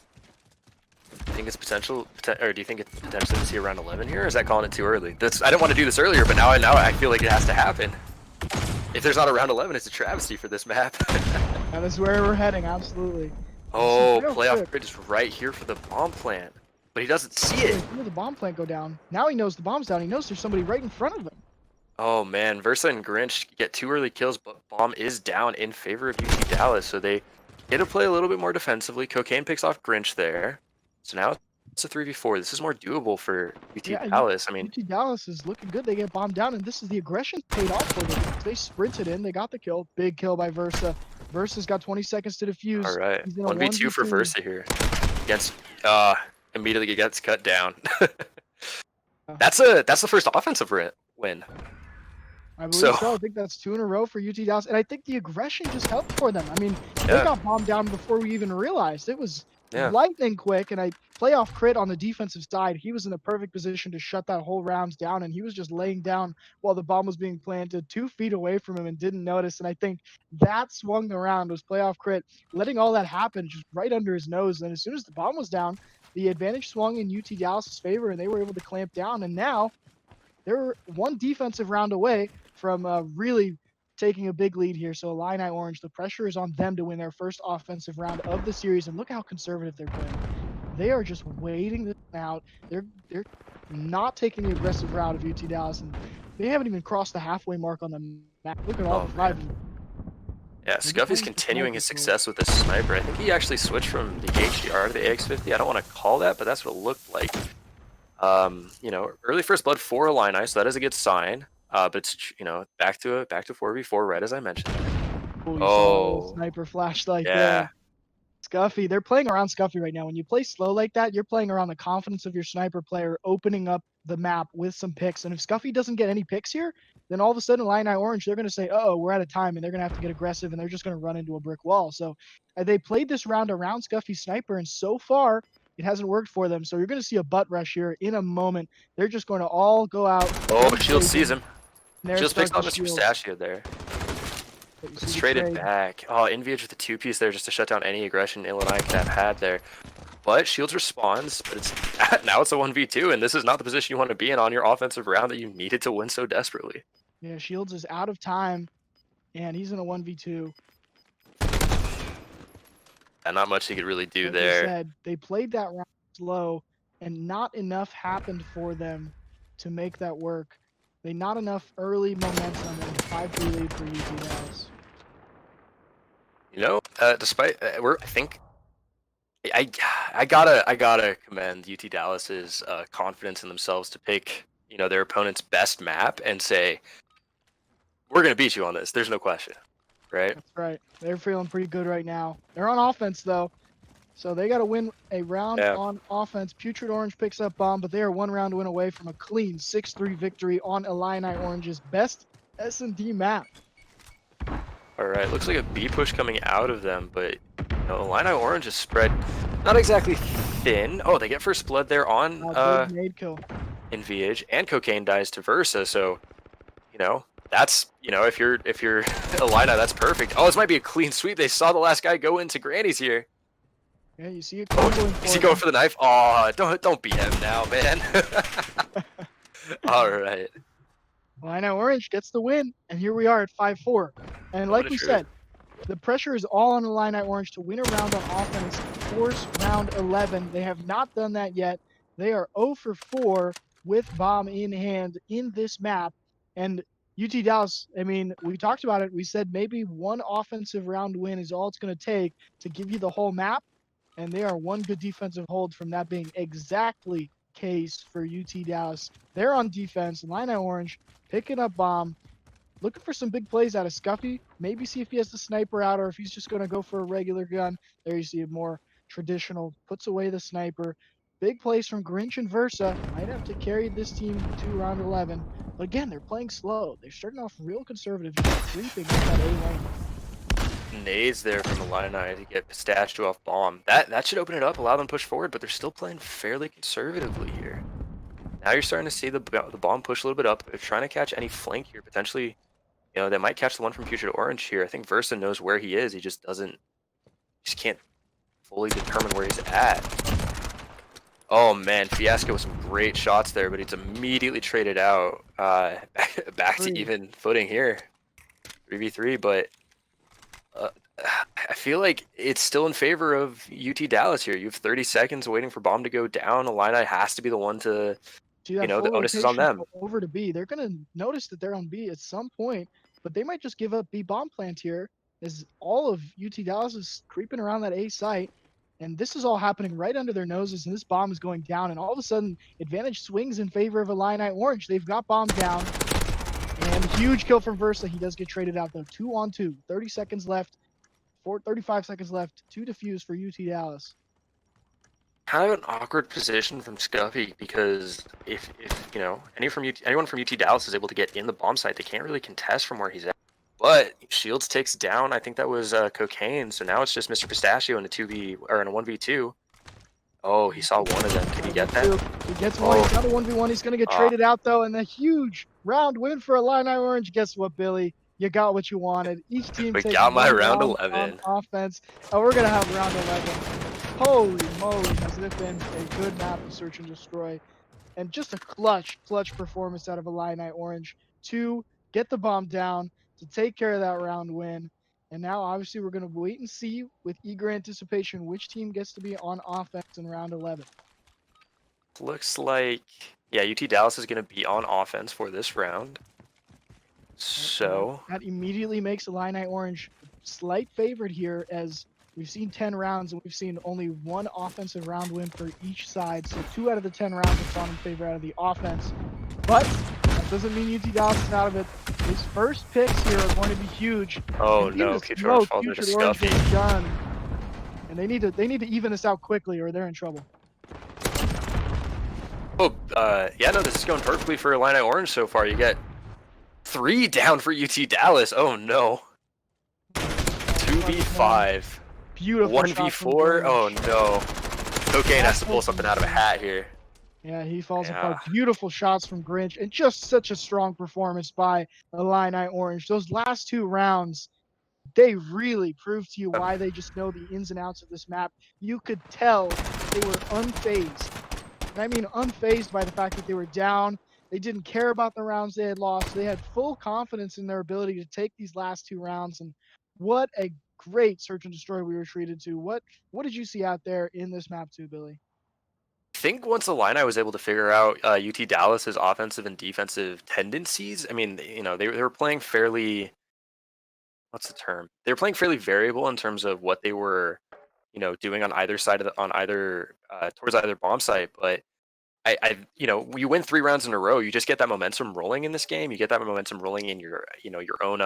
you think it's or do you think it's potentially to see around 11 here, or is that calling it too early? I didn't want to do this earlier, but now I feel like it has to happen. If there's not a round 11, it's a travesty for this map. That is where we're heading, absolutely. Oh, playoff grid is right here for the bomb plant, but he doesn't see it. He heard the bomb plant go down. Now he knows the bomb's down. He knows there's somebody right in front of him. Oh man, Versa and Grinch get 2 early kills, but bomb is down in favor of UT Dallas, so they get to play a little bit more defensively. Cocaine picks off Grinch there, so now it's a 3v4. This is more doable for UT Dallas. I mean, UT Dallas is looking good. They get bombed down, and this is the aggression paid off for them. They sprinted in. They got the kill. Big kill by Versa. Versa's got 20 seconds to defuse. All right, 1v2 for Versa here. Against immediately gets cut down. That's the first offensive win. I believe so. I think that's 2 in a row for UT Dallas, and I think the aggression just helped for them. I mean, they got bombed down before we even realized. It was lightning quick, and playoff crit on the defensive side. He was in the perfect position to shut that whole round down, and he was just laying down while the bomb was being planted 2 feet away from him and didn't notice. And I think that swung the round was playoff crit, letting all that happen just right under his nose. And as soon as the bomb was down, the advantage swung in UT Dallas's favor, and they were able to clamp down. And now they're 1 defensive round away from really taking a big lead here. So Illini Orange, the pressure is on them to win their first offensive round of the series. And look how conservative they're playing. They are just waiting this out. They're not taking the aggressive route of UT Dallas, and they haven't even crossed the halfway mark on the map. Look at all the 5 of them. Yeah, Scuffy's continuing his success with this sniper. I think he actually switched from the HDR to the AX50. I don't want to call that, but that's what it looked like. You know, early first blood for Illini, so that is a good sign. But it's, you know, back to 4v4, right as I mentioned. Oh, sniper flashlight there. Scuffy, they're playing around Scuffy right now. When you play slow like that, you're playing around the confidence of your sniper player, opening up the map with some picks. And if Scuffy doesn't get any picks here, then all of a sudden Illini Orange, they're going to say, oh, we're out of time, and they're going to have to get aggressive, and they're just going to run into a brick wall. So they played this round around Scuffy's sniper, and so far it hasn't worked for them. So you're going to see a butt rush here in a moment. They're just going to all go out. Oh, Shield sees him. Shield picks off Mr. Pistachio there. It's traded back. Oh, NVH with the 2-piece there just to shut down any aggression Illini could have had there. But Shields responds, but it's now it's a 1v2, and this is not the position you want to be in on your offensive round that you needed to win so desperately. Yeah, Shields is out of time, and he's in a 1v2. And not much he could really do like there. They played that round slow, and not enough happened for them to make that work. Not enough early momentum, and 5-3 lead for UT Dallas. You know, despite I think I gotta commend UT Dallas's confidence in themselves to pick, you know, their opponent's best map and say, we're gonna beat you on this. There's no question, right? That's right. They're feeling pretty good right now. They're on offense though, so they got to win a round on offense. Putrid Orange picks up bomb, but they are 1 round win away from a clean 6-3 victory on Illini Orange's best S&D map. All right, looks like a B push coming out of them, but you know, Illini Orange is spread not exactly thin. Oh, they get first blood there on nade kill. In VH, and Cocaine dies to Versa, so you know, that's, you know, if you're Illini, that's perfect. Oh, this might be a clean sweep. They saw the last guy go into Granny's here. Yeah, you see it. Is he going for the knife? Oh, don't beat him now, man. All right. Illini Orange gets the win, and here we are at 5-4. And like we said, the pressure is all on Illini Orange to win a round on offense, force round 11. They have not done that yet. They are 0 for 4 with bomb in hand in this map. And UT Dallas, I mean, we talked about it. We said maybe 1 offensive round win is all it's going to take to give you the whole map. And they are 1 good defensive hold from that being exactly case for UT Dallas. They're on defense. Illini Orange picking up bomb, looking for some big plays out of Scuffy. Maybe see if he has the sniper out or if he's just going to go for a regular gun. There you see a more traditional, puts away the sniper. Big plays from Grinch and Versa. Might have to carry this team to round 11. But again, they're playing slow. They're starting off real conservative, just creeping in that A lane. Nades there from Illini to get Pistachio off bomb. That should open it up, allow them to push forward, but they're still playing fairly conservatively here. Now you're starting to see the bomb push a little bit up. They're trying to catch any flank here, potentially You know, they might catch the one from Future to Orange here. I think Versa knows where he is. He just can't fully determine where he's at. Oh man, Fiasco with some great shots there, but it's immediately traded out. Back to even footing here, 3v3. But I feel like it's still in favor of UT Dallas here. You have 30 seconds waiting for bomb to go down. Illini has to be the one to, See that the full onus is on rotation them. over to B. They're gonna notice that they're on B at some point, but they might just give up B bomb plant here as all of UT Dallas is creeping around that A site. And this is all happening right under their noses, and this bomb is going down, and all of a sudden, advantage swings in favor of Illini Orange. They've got bomb down, and huge kill from Versa. He does get traded out, though. 2-on-2, 30 seconds left, 35 seconds left, 2 defuse for UT Dallas. Kind of an awkward position from Scuffy because if you know anyone from UT Dallas is able to get in the bomb site, they can't really contest from where he's at. But Shields takes down, I think that was Cocaine. So now it's just Mr. Pistachio in a 2v or in a 1v2. Oh, he saw one of them. Can he get that? He gets one. He's got a 1v1. He's going to get traded out, though. And a huge round win for Illini Orange. Guess what, Billy? You got what you wanted. Each team We takes got my round on 11 offense. Oh, we're going to have round 11. Holy moly. Has it been a good map to search and destroy. And just a clutch performance out of Illini Orange to get the bomb down, to take care of that round win. And now, obviously, we're going to wait and see with eager anticipation which team gets to be on offense in round 11. Looks like, yeah, UT Dallas is going to be on offense for this round. So that immediately makes Illini Orange slight favorite here, as we've seen 10 rounds and we've seen only one offensive round win for each side. So 2 out of the 10 rounds have gone in favor out of the offense. But that doesn't mean UT Dallas is out of it. His first picks here are going to be huge. oh no, Future Orange falls into Scuffy. And they need to even this out quickly or they're in trouble. Oh, yeah, no, this is going perfectly for Illini Orange so far. You get 3 down for UT Dallas. Oh no. 2v5. Beautiful. 1v4. Oh no. Cocaine has to pull something out of a hat here. Yeah, he falls apart. Beautiful shots from Grinch, and just such a strong performance by Illini Orange. Those last 2 rounds, they really proved to you why they just know the ins and outs of this map. You could tell they were unfazed. And I mean unfazed by the fact that they were down. They didn't care about the rounds they had lost. They had full confidence in their ability to take these last 2 rounds. And what a great search and destroy we were treated to. What did you see out there in this map too, Billy? I think once Illini was able to figure out UT Dallas's offensive and defensive tendencies, I mean, you know, they were playing fairly, what's the term? They were playing fairly variable in terms of what they were, you know, doing on either side of towards either bomb site. But you know, you win 3 rounds in a row, you just get that momentum rolling in this game. You get that momentum rolling in your own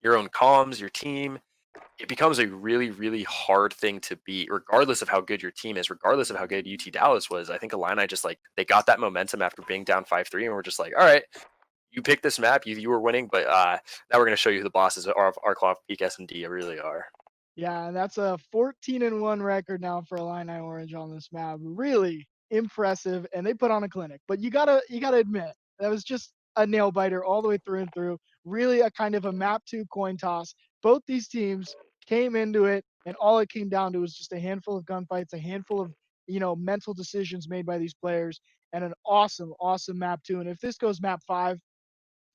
comms, your team. It becomes a really, really hard thing to beat, regardless of how good your team is, regardless of how good UT Dallas was. I think Illini just they got that momentum after being down 5-3, and we're just like, all right, you picked this map, you were winning, but now we're gonna show you who the bosses are of Arcloth, Peak, S&D really are. Yeah, and that's a 14-1 record now for Illini Orange on this map. Really impressive, and they put on a clinic. But you gotta admit that was just a nail biter all the way through and through. Really a kind of a map 2 coin toss. Both these teams came into it, and all it came down to was just a handful of gunfights, a handful of mental decisions made by these players, and an awesome map 2. And if this goes map 5,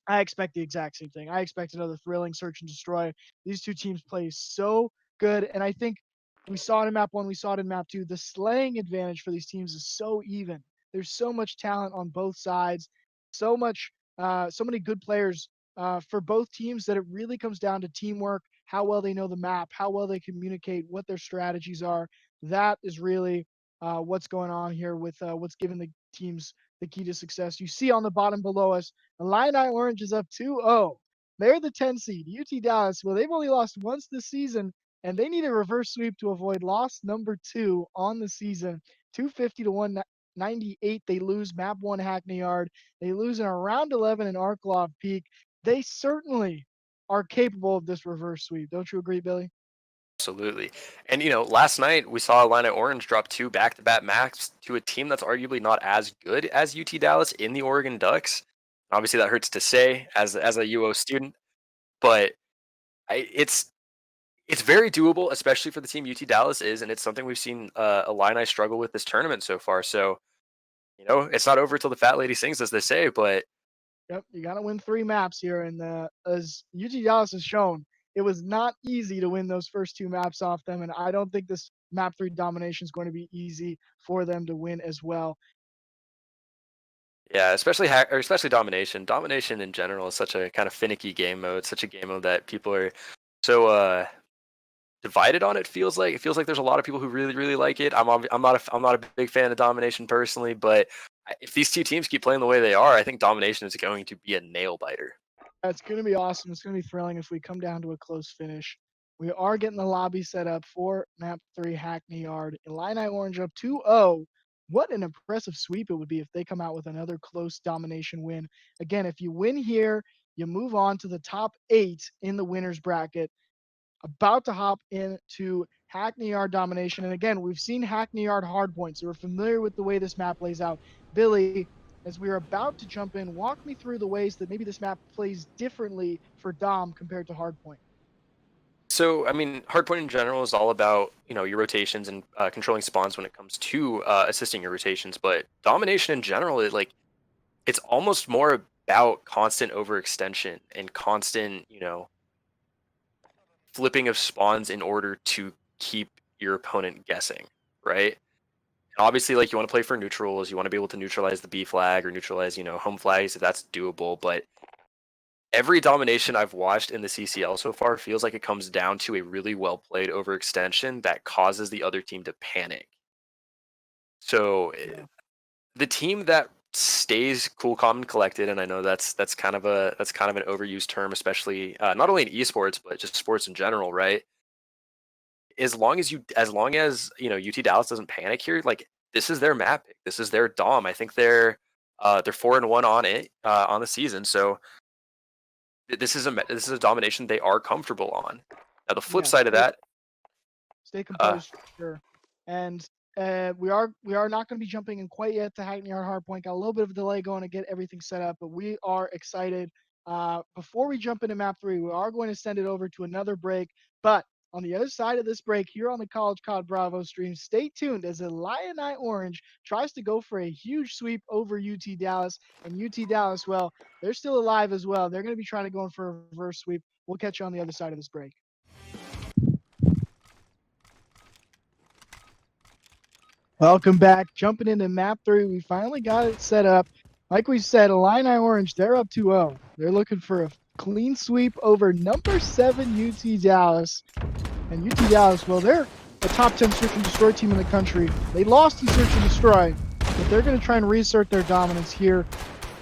I expect the exact same thing. I expect another thrilling search and destroy. These 2 teams play so good, and I think we saw it in map 1, we saw it in map 2. The slaying advantage for these teams is so even. There's so much talent on both sides, so many good players for both teams that it really comes down to teamwork, how well they know the map, how well they communicate, what their strategies are. That is really what's going on here with what's given the teams the key to success. You see on the bottom below us, Illini Orange is up 2-0. They're the 10 seed. UT Dallas, well, they've only lost once this season, and they need a reverse sweep to avoid loss number 2 on the season. 250 to 198. They lose map 1 Hackney Yard. They lose in a round 11 in Arklov Peak. They certainly are capable of this reverse sweep. Don't you agree, Billy? Absolutely. And you know, last night we saw Illini Orange drop 2 back-to-back maps to a team that's arguably not as good as UT Dallas in the Oregon Ducks. Obviously, that hurts to say as a UO student, but it's very doable, especially for the team UT Dallas is, and it's something we've seen Illini struggle with this tournament so far. So it's not over till the fat lady sings, as they say. But Yep, you got to win 3 maps here, and as UT Dallas has shown, it was not easy to win those first 2 maps off them, and I don't think this map 3 domination is going to be easy for them to win as well. yeah, especially domination. Domination in general is such a kind of finicky game mode, such a game mode that people are so divided on. It feels like there's a lot of people who really really like it. I'm not a big fan of domination personally, but if these two teams keep playing the way they are, I think domination is going to be a nail biter. It's going to be awesome. It's going to be thrilling if we come down to a close finish. We are getting the lobby set up for map 3 Hackney Yard. Illini Orange up 2-0. What an impressive sweep it would be if they come out with another close domination win. Again, if you win here, you move on to the top 8 in the winners bracket. About to hop into Hackney Yard domination. And again, we've seen Hackney Yard hardpoint, so we're familiar with the way this map lays out. Billy, as we are about to jump in, walk me through the ways that maybe this map plays differently for Dom compared to hardpoint. So, I mean, hardpoint in general is all about your rotations and controlling spawns when it comes to assisting your rotations. But domination in general, it's almost more about constant overextension and constant flipping of spawns in order to keep your opponent guessing, right? Obviously, like, you want to play for neutrals, you want to be able to neutralize the B flag or neutralize home flags if that's doable. But every domination I've watched in the CCL so far feels like it comes down to a really well played overextension that causes the other team to panic. So the team that stays cool, calm, and collected, and I know that's kind of an overused term, especially not only in esports but just sports in general, right? As long as UT Dallas doesn't panic here, like, this is their map pick, this is their dom. I think they're 4-1 on it on the season. So this is a domination they are comfortable on. Now the flip Yeah, side of that, stay composed for sure. And we are not going to be jumping in quite yet to Hackney Yard Hardpoint. Got a little bit of a delay going to get everything set up, but we are excited. Before we jump into map 3, we are going to send it over to another break. But on the other side of this break, here on the College COD Bravo stream, stay tuned as Illini Orange tries to go for a huge sweep over UT Dallas. And UT Dallas, well, they're still alive as well. They're going to be trying to go in for a reverse sweep. We'll catch you on the other side of this break. Welcome back. Jumping into map 3, we finally got it set up. Like we said, Illini Orange, they're up 2-0. They're looking for a clean sweep over number 7 UT Dallas. And UT Dallas, well, they're a top 10 search and destroy team in the country. They lost in search and destroy, but they're going to try and reassert their dominance here.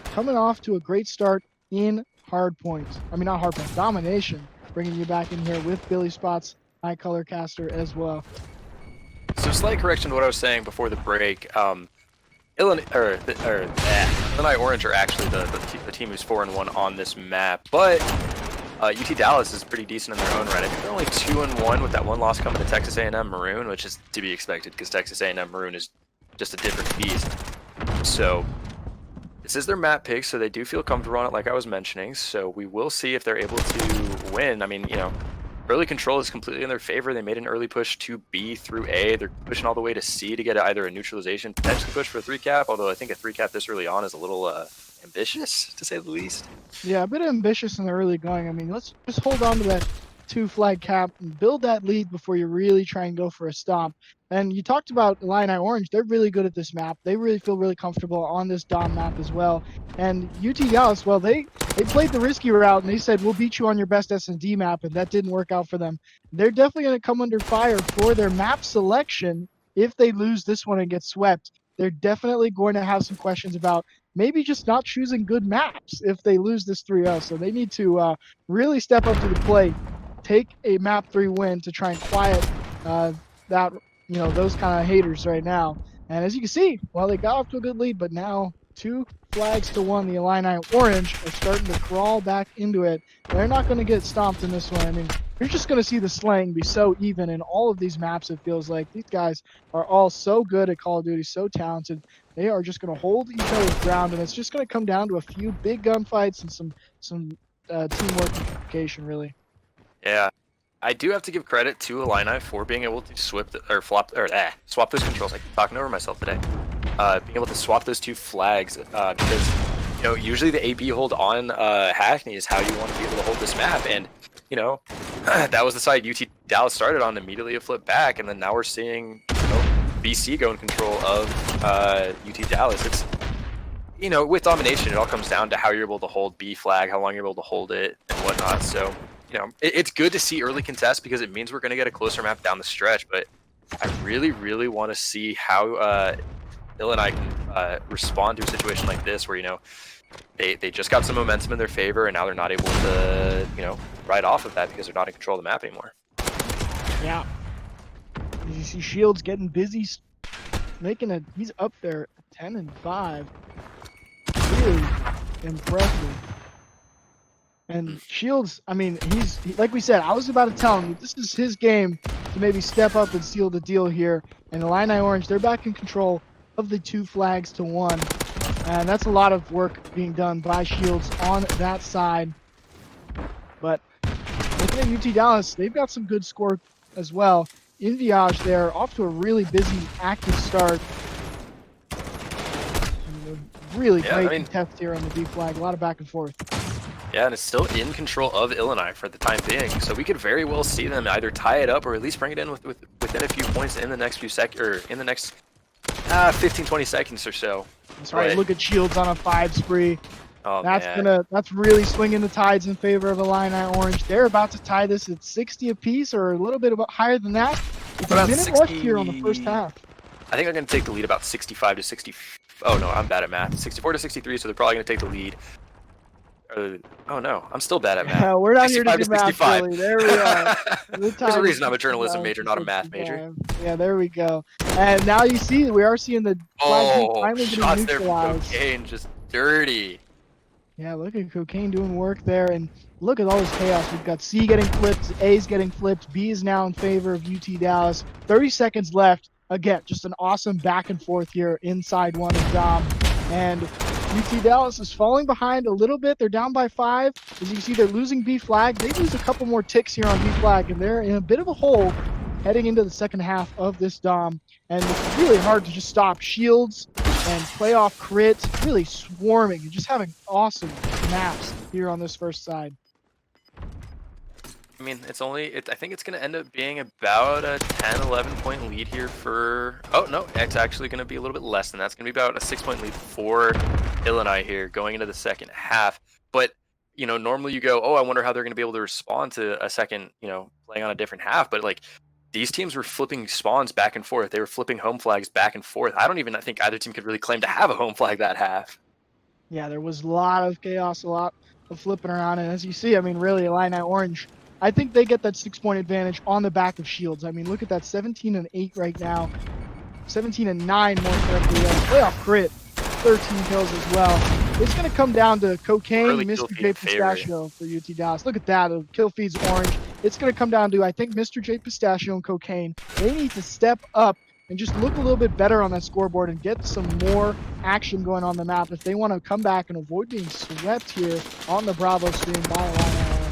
Coming off to a great start in hardpoint. I mean, not hardpoint, domination. Bringing you back in here with Billy Spots, my color caster as well. so slight correction to what I was saying before the break. Illini Orange are actually the team who's 4-1 on this map, but UT Dallas is pretty decent in their own right. I think they're only 2-1 with that one loss coming to Texas A&M Maroon, which is to be expected because Texas A&M Maroon is just a different beast. So this is their map pick, so they do feel comfortable on it, like I was mentioning. So we will see if they're able to win. I mean, early control is completely in their favor. They made an early push to B through A. They're pushing all the way to C to get either a neutralization, potentially push for a 3-cap, although I think a 3-cap this early on is a little ambitious, to say the least. Yeah, a bit ambitious in the early going. I mean, let's just hold on to that 2-flag cap and build that lead before you really try and go for a stomp. And you talked about Illini Orange. They're really good at this map. They really feel really comfortable on this Dom map as well. And UT Dallas, well, they played the risky route, and they said, we'll beat you on your best S&D map, and that didn't work out for them. They're definitely going to come under fire for their map selection if they lose this one and get swept. They're definitely going to have some questions about maybe just not choosing good maps if they lose this 3-0. So they need to really step up to the plate, take a map 3 win to try and quiet those kind of haters right now. And as you can see, well, they got off to a good lead, but now 2 flags to 1. The Illini Orange are starting to crawl back into it. They're not going to get stomped in this one. I mean, you're just going to see the slaying be so even in all of these maps. It feels like these guys are all so good at Call of Duty, so talented. They are just going to hold each other's ground, and it's just going to come down to a few big gunfights and some teamwork and communication, really. Yeah. I do have to give credit to Illini for being able to swap those controls. I'm talking over myself today. Being able to swap those 2 flags because usually the AB hold on Hackney is how you want to be able to hold this map, and that was the side UT Dallas started on. Immediately it flipped back, and then now we're seeing BC go in control of UT Dallas. It's with domination, it all comes down to how you're able to hold B flag, how long you're able to hold it, and whatnot. So. It's good to see early contests because it means we're going to get a closer map down the stretch, but I really, really want to see how Illini can respond to a situation like this where, they just got some momentum in their favor and now they're not able to, ride off of that because they're not in control of the map anymore. Yeah. You see Shields getting busy, he's up there 10-5. Really impressive. And Shields, I mean, like we said, I was about to tell him this is his game to maybe step up and seal the deal here. And Illini Orange, they're back in control of the 2 flags to 1. And that's a lot of work being done by Shields on that side. But looking at UT Dallas, they've got some good score as well. Inviage there, off to a really busy, active start. And really great contest here on the B flag, a lot of back and forth. Yeah, and it's still in control of Illini for the time being, so we could very well see them either tie it up or at least bring it in within a few points in the next few in the next 15-20 seconds or so. That's right. Look at Shields on a 5 spree. Oh, that's really swinging the tides in favor of Illini Orange. They're about to tie this at 60 apiece, or a little bit higher than that. It's a minute left here on the first half. I think I'm going to take the lead about 65 to 60. Oh no, I'm bad at math. 64 to 63, so they're probably going to take the lead. Oh no, I'm still bad at math. Yeah, we're not here to do math, really. There we are. There's a reason I'm a journalism major, not a math major. Yeah, there we go. And now we are seeing the finally shots getting there from Cocaine, just dirty. Yeah, look at Cocaine doing work there, and look at all this chaos. We've got C getting flipped, A's getting flipped, B is now in favor of UT Dallas. 30 seconds left. Again, just an awesome back and forth here inside one of Dom. And UT Dallas is falling behind a little bit. They're down by 5. As you can see, they're losing B flag. They lose a couple more ticks here on B flag, and they're in a bit of a hole heading into the second half of this Dom. And it's really hard to just stop Shields and playoff crit, really swarming and just having awesome maps here on this first side. I mean, I think it's going to end up being about a 10-11 point lead here for... Oh, no, it's actually going to be a little bit less than that. It's going to be about a 6-point lead for Illini here going into the second half. But, normally you go, oh, I wonder how they're going to be able to respond to a second, playing on a different half. But, these teams were flipping spawns back and forth. They were flipping home flags back and forth. I don't even think either team could really claim to have a home flag that half. Yeah, there was a lot of chaos, a lot of flipping around. And as you see, I mean, really, Illini Orange, I think they get that 6-point advantage on the back of Shields. I mean, look at that, 17-8 right now. 17-9 more correctly. Playoff crit, 13 kills as well. It's going to come down to Cocaine, really Mr. J Pistachio for UT Dallas. Look at that, kill feeds orange. It's going to come down to, I think, Mr. J Pistachio and Cocaine. They need to step up and just look a little bit better on that scoreboard and get some more action going on the map if they want to come back and avoid being swept here on the Bravo stream by Illini Orange.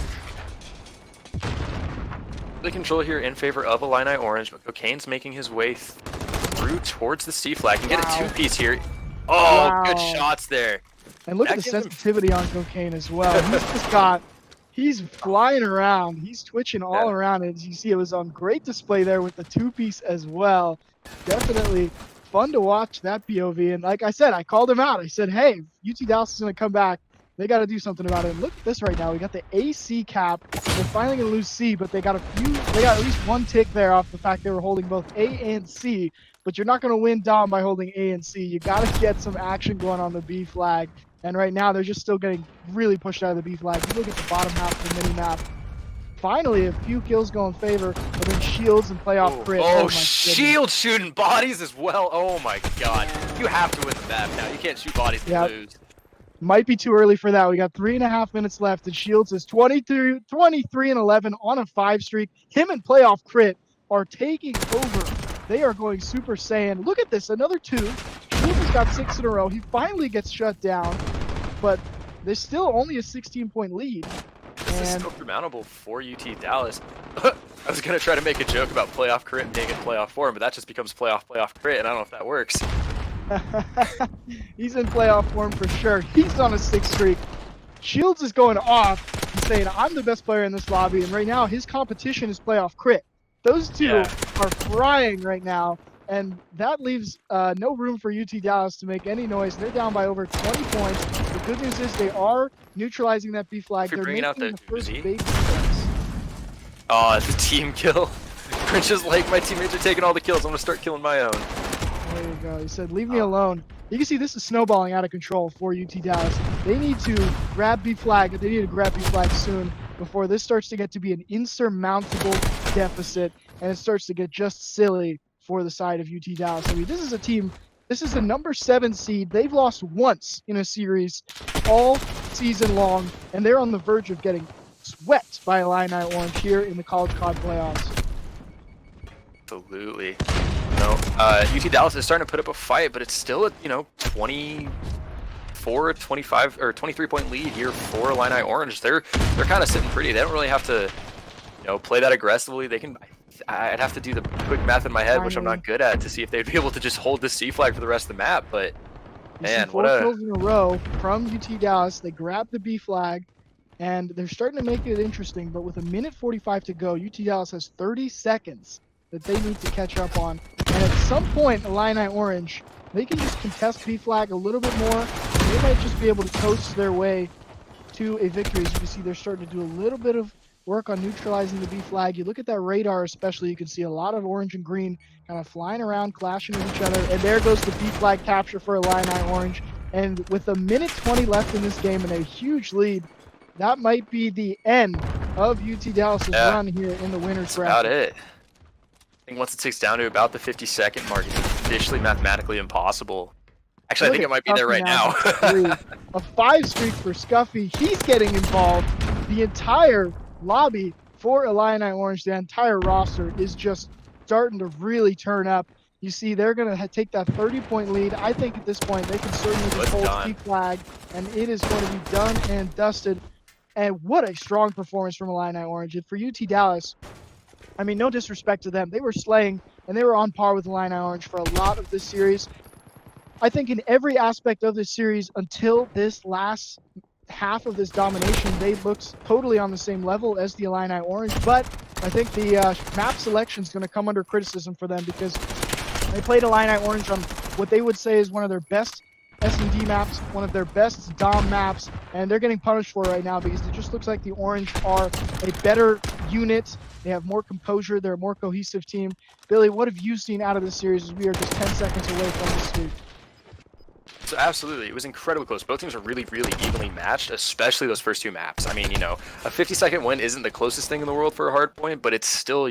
The control here in favor of Illini Orange, but Cocaine's making his way through towards the C flag and get a 2-piece here. Oh, good shots there. And look at the sensitivity on Cocaine as well. He's flying around. He's twitching all around. As you see, it was on great display there with the 2-piece as well. Definitely fun to watch that POV. And like I said, I called him out. I said, hey, UT Dallas is going to come back. They got to do something about it. And look at this right now. We got the AC cap. They're finally going to lose C, but they got at least 1 tick there off the fact they were holding both A and C. But you're not going to win Dom by holding A and C. You got to get some action going on the B flag. And right now, they're just still getting really pushed out of the B flag. You look at the bottom half of the mini map. finally a few kills go in favor, but then Shields and playoff crit. Oh, my Shield shooting bodies as well. Oh my god. You have to win the map now. You can't shoot bodies and lose. Might be too early for that. We got 3.5 minutes left, and Shields is 23 and 11 on a 5 streak. Him and playoff crit are taking over. They are going Super Saiyan. Look at this, another 2. Shields has got 6 in a row. He finally gets shut down, but there's still only a 16-point lead. This is still surmountable for UT Dallas. I was going to try to make a joke about playoff crit being in playoff form, but that just becomes playoff crit, and I don't know if that works. He's in playoff form for sure. He's on a 6 streak. Shields is going off. He's saying, I'm the best player in this lobby, and right now his competition is playoff crit. Those two are frying right now, and that leaves no room for UT Dallas to make any noise. They're down by over 20 points. The good news is they are neutralizing that B flag. They're making out the first big defense. Oh, it's a team kill. Grinch is like, my teammates are taking all the kills. I'm going to start killing my own. There you go. He said, leave me alone. You can see this is snowballing out of control for UT Dallas. They need to grab B flag. They need to grab B flag soon before this starts to get to be an insurmountable deficit, and it starts to get just silly for the side of UT Dallas. I mean, this is a team, this is the number 7 seed. They've lost once in a series all season long, and they're on the verge of getting swept by Illini Orange here in the College COD playoffs. Absolutely. UT Dallas is starting to put up a fight, but it's still a 24, 25, or 23-point lead here for Illini Orange. They're kind of sitting pretty. They don't really have to play that aggressively. They can. I'd have to do the quick math in my head, which I'm not good at, to see if they'd be able to just hold the C flag for the rest of the map. But man, 4 kills in a row from UT Dallas. They grab the B flag, and they're starting to make it interesting. But with 1:45 to go, UT Dallas has 30 seconds that they need to catch up on. And at some point, Illini Orange, they can just contest B flag a little bit more. They might just be able to coast their way to a victory. As you can see, they're starting to do a little bit of work on neutralizing the B flag. You look at that radar especially, you can see a lot of orange and green kind of flying around, clashing with each other. And there goes the B flag capture for Illini Orange. And with 1:20 left in this game and a huge lead, that might be the end of UT Dallas' run here in the winner's bracket. That's about it. I think once it ticks down to about the 50-second mark, it's officially mathematically impossible. Actually, I think it might be there right now. A 5 streak for Scuffy. He's getting involved. The entire lobby for Illini Orange, the entire roster is just starting to really turn up. You see, they're going to take that 30-point lead. I think at this point, they can certainly just hold C flag, and it is going to be done and dusted. And what a strong performance from Illini Orange. And for UT Dallas, I mean, no disrespect to them. They were slaying, and they were on par with Illini Orange for a lot of this series. I think in every aspect of this series, until this last half of this domination, they looked totally on the same level as the Illini Orange. But I think the map selection is going to come under criticism for them, because they played Illini Orange on what they would say is one of their best S&D maps, one of their best Dom maps, and they're getting punished for it right now because it just looks like the Orange are a better unit. They have more composure. They're a more cohesive team. Billy, what have you seen out of this series as we are just 10 seconds away from the sweep? So absolutely, it was incredibly close. Both teams are really, really evenly matched, especially those first 2 maps. I mean, a 50-second win isn't the closest thing in the world for a hard point, but it's still,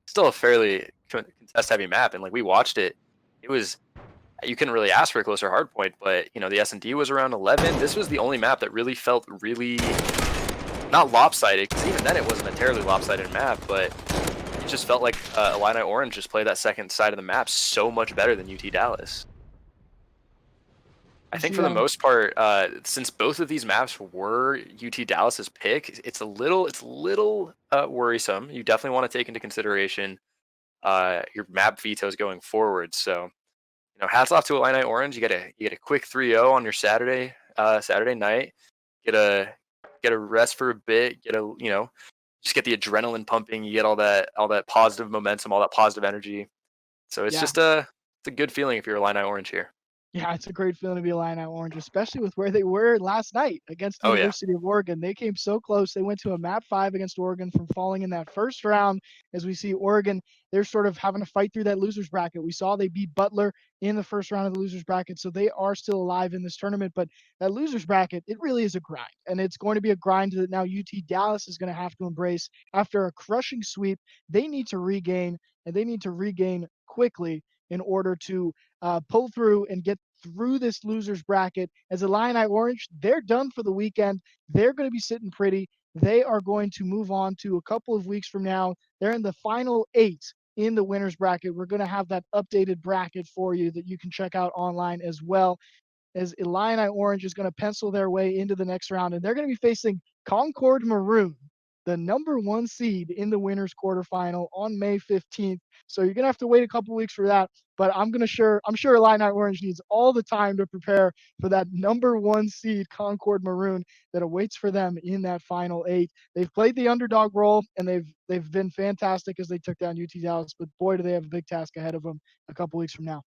still a fairly contest-heavy map. And like we watched it, you couldn't really ask for a closer hard point. But the S&D was around 11. This was the only map that really felt really not lopsided, because even then it wasn't a terribly lopsided map, but it just felt like Illini Orange just played that second side of the map so much better than UT Dallas. I think for the most part, since both of these maps were UT Dallas's pick, it's a little worrisome. You definitely want to take into consideration your map vetoes going forward. So, hats off to Illini Orange. You get a quick 3-0 on your Saturday night. Get a rest for a bit. Just get the adrenaline pumping. You get all that positive momentum, all that positive energy. So it's just it's a good feeling if you're Illini Orange here. Yeah, it's a great feeling to be Illini Orange, especially with where they were last night against the Oh yeah. University of Oregon. They came so close. They went to a map 5 against Oregon from falling in that first round. As we see Oregon, they're sort of having to fight through that losers bracket. We saw they beat Butler in the first round of the losers bracket, so they are still alive in this tournament. But that losers bracket, it really is a grind, and it's going to be a grind that now UT Dallas is going to have to embrace after a crushing sweep. They need to regain, and they need to regain quickly in order to pull through and get through this losers bracket. As a Illini Orange, they're done for the weekend. They're going to be sitting pretty. They are going to move on to a couple of weeks from now. They're in the final 8 in the winners bracket. We're going to have that updated bracket for you that you can check out online as well, as Illini Orange is going to pencil their way into the next round, and they're going to be facing Concord Maroon, the number 1 seed in the winners quarterfinal on May 15th. So you're going to have to wait a couple weeks for that. But I'm sure Illini Orange needs all the time to prepare for that number 1 seed Concord Maroon that awaits for them in that final 8. They've played the underdog role, and they've been fantastic as they took down UT Dallas. But boy, do they have a big task ahead of them a couple weeks from now.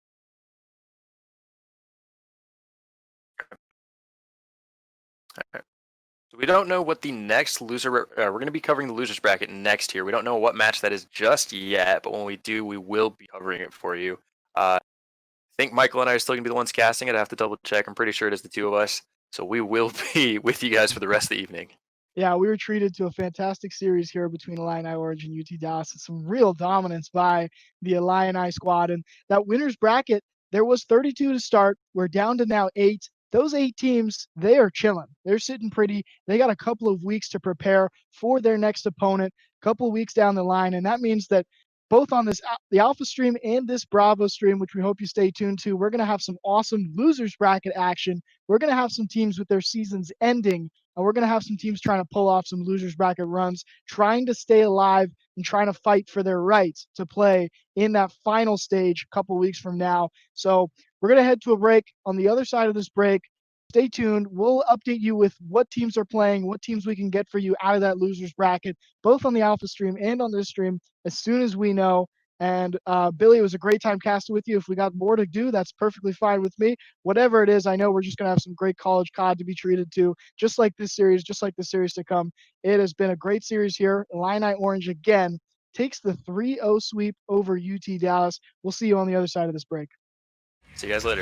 So we don't know what the next loser. We're going to be covering the losers bracket next year. We don't know what match that is just yet, but when we do, we will be covering it for you. I think Michael and I are still going to be the ones casting it. I have to double check. I'm pretty sure it is the two of us. So we will be with you guys for the rest of the evening. Yeah, we were treated to a fantastic series here between Illini Orange and UT Dallas. And some real dominance by the Illini squad. And that winners bracket, there was 32 to start. We're down to now 8. Those 8 teams, they are chilling. They're sitting pretty. They got a couple of weeks to prepare for their next opponent, a couple of weeks down the line. And that means that both on this the Alpha stream and this Bravo stream, which we hope you stay tuned to, we're going to have some awesome losers bracket action. We're going to have some teams with their seasons ending, and we're going to have some teams trying to pull off some losers bracket runs, trying to stay alive and trying to fight for their rights to play in that final stage a couple weeks from now. So we're going to head to a break. On the other side of this break, stay tuned. We'll update you with what teams are playing, what teams we can get for you out of that losers bracket, both on the Alpha stream and on this stream as soon as we know. And Billy, it was a great time casting with you. If we got more to do, that's perfectly fine with me. Whatever it is, I know we're just going to have some great college COD to be treated to, just like this series, just like the series to come. It has been a great series here. Illini Orange again takes the 3-0 sweep over UT Dallas. We'll see you on the other side of this break. See you guys later.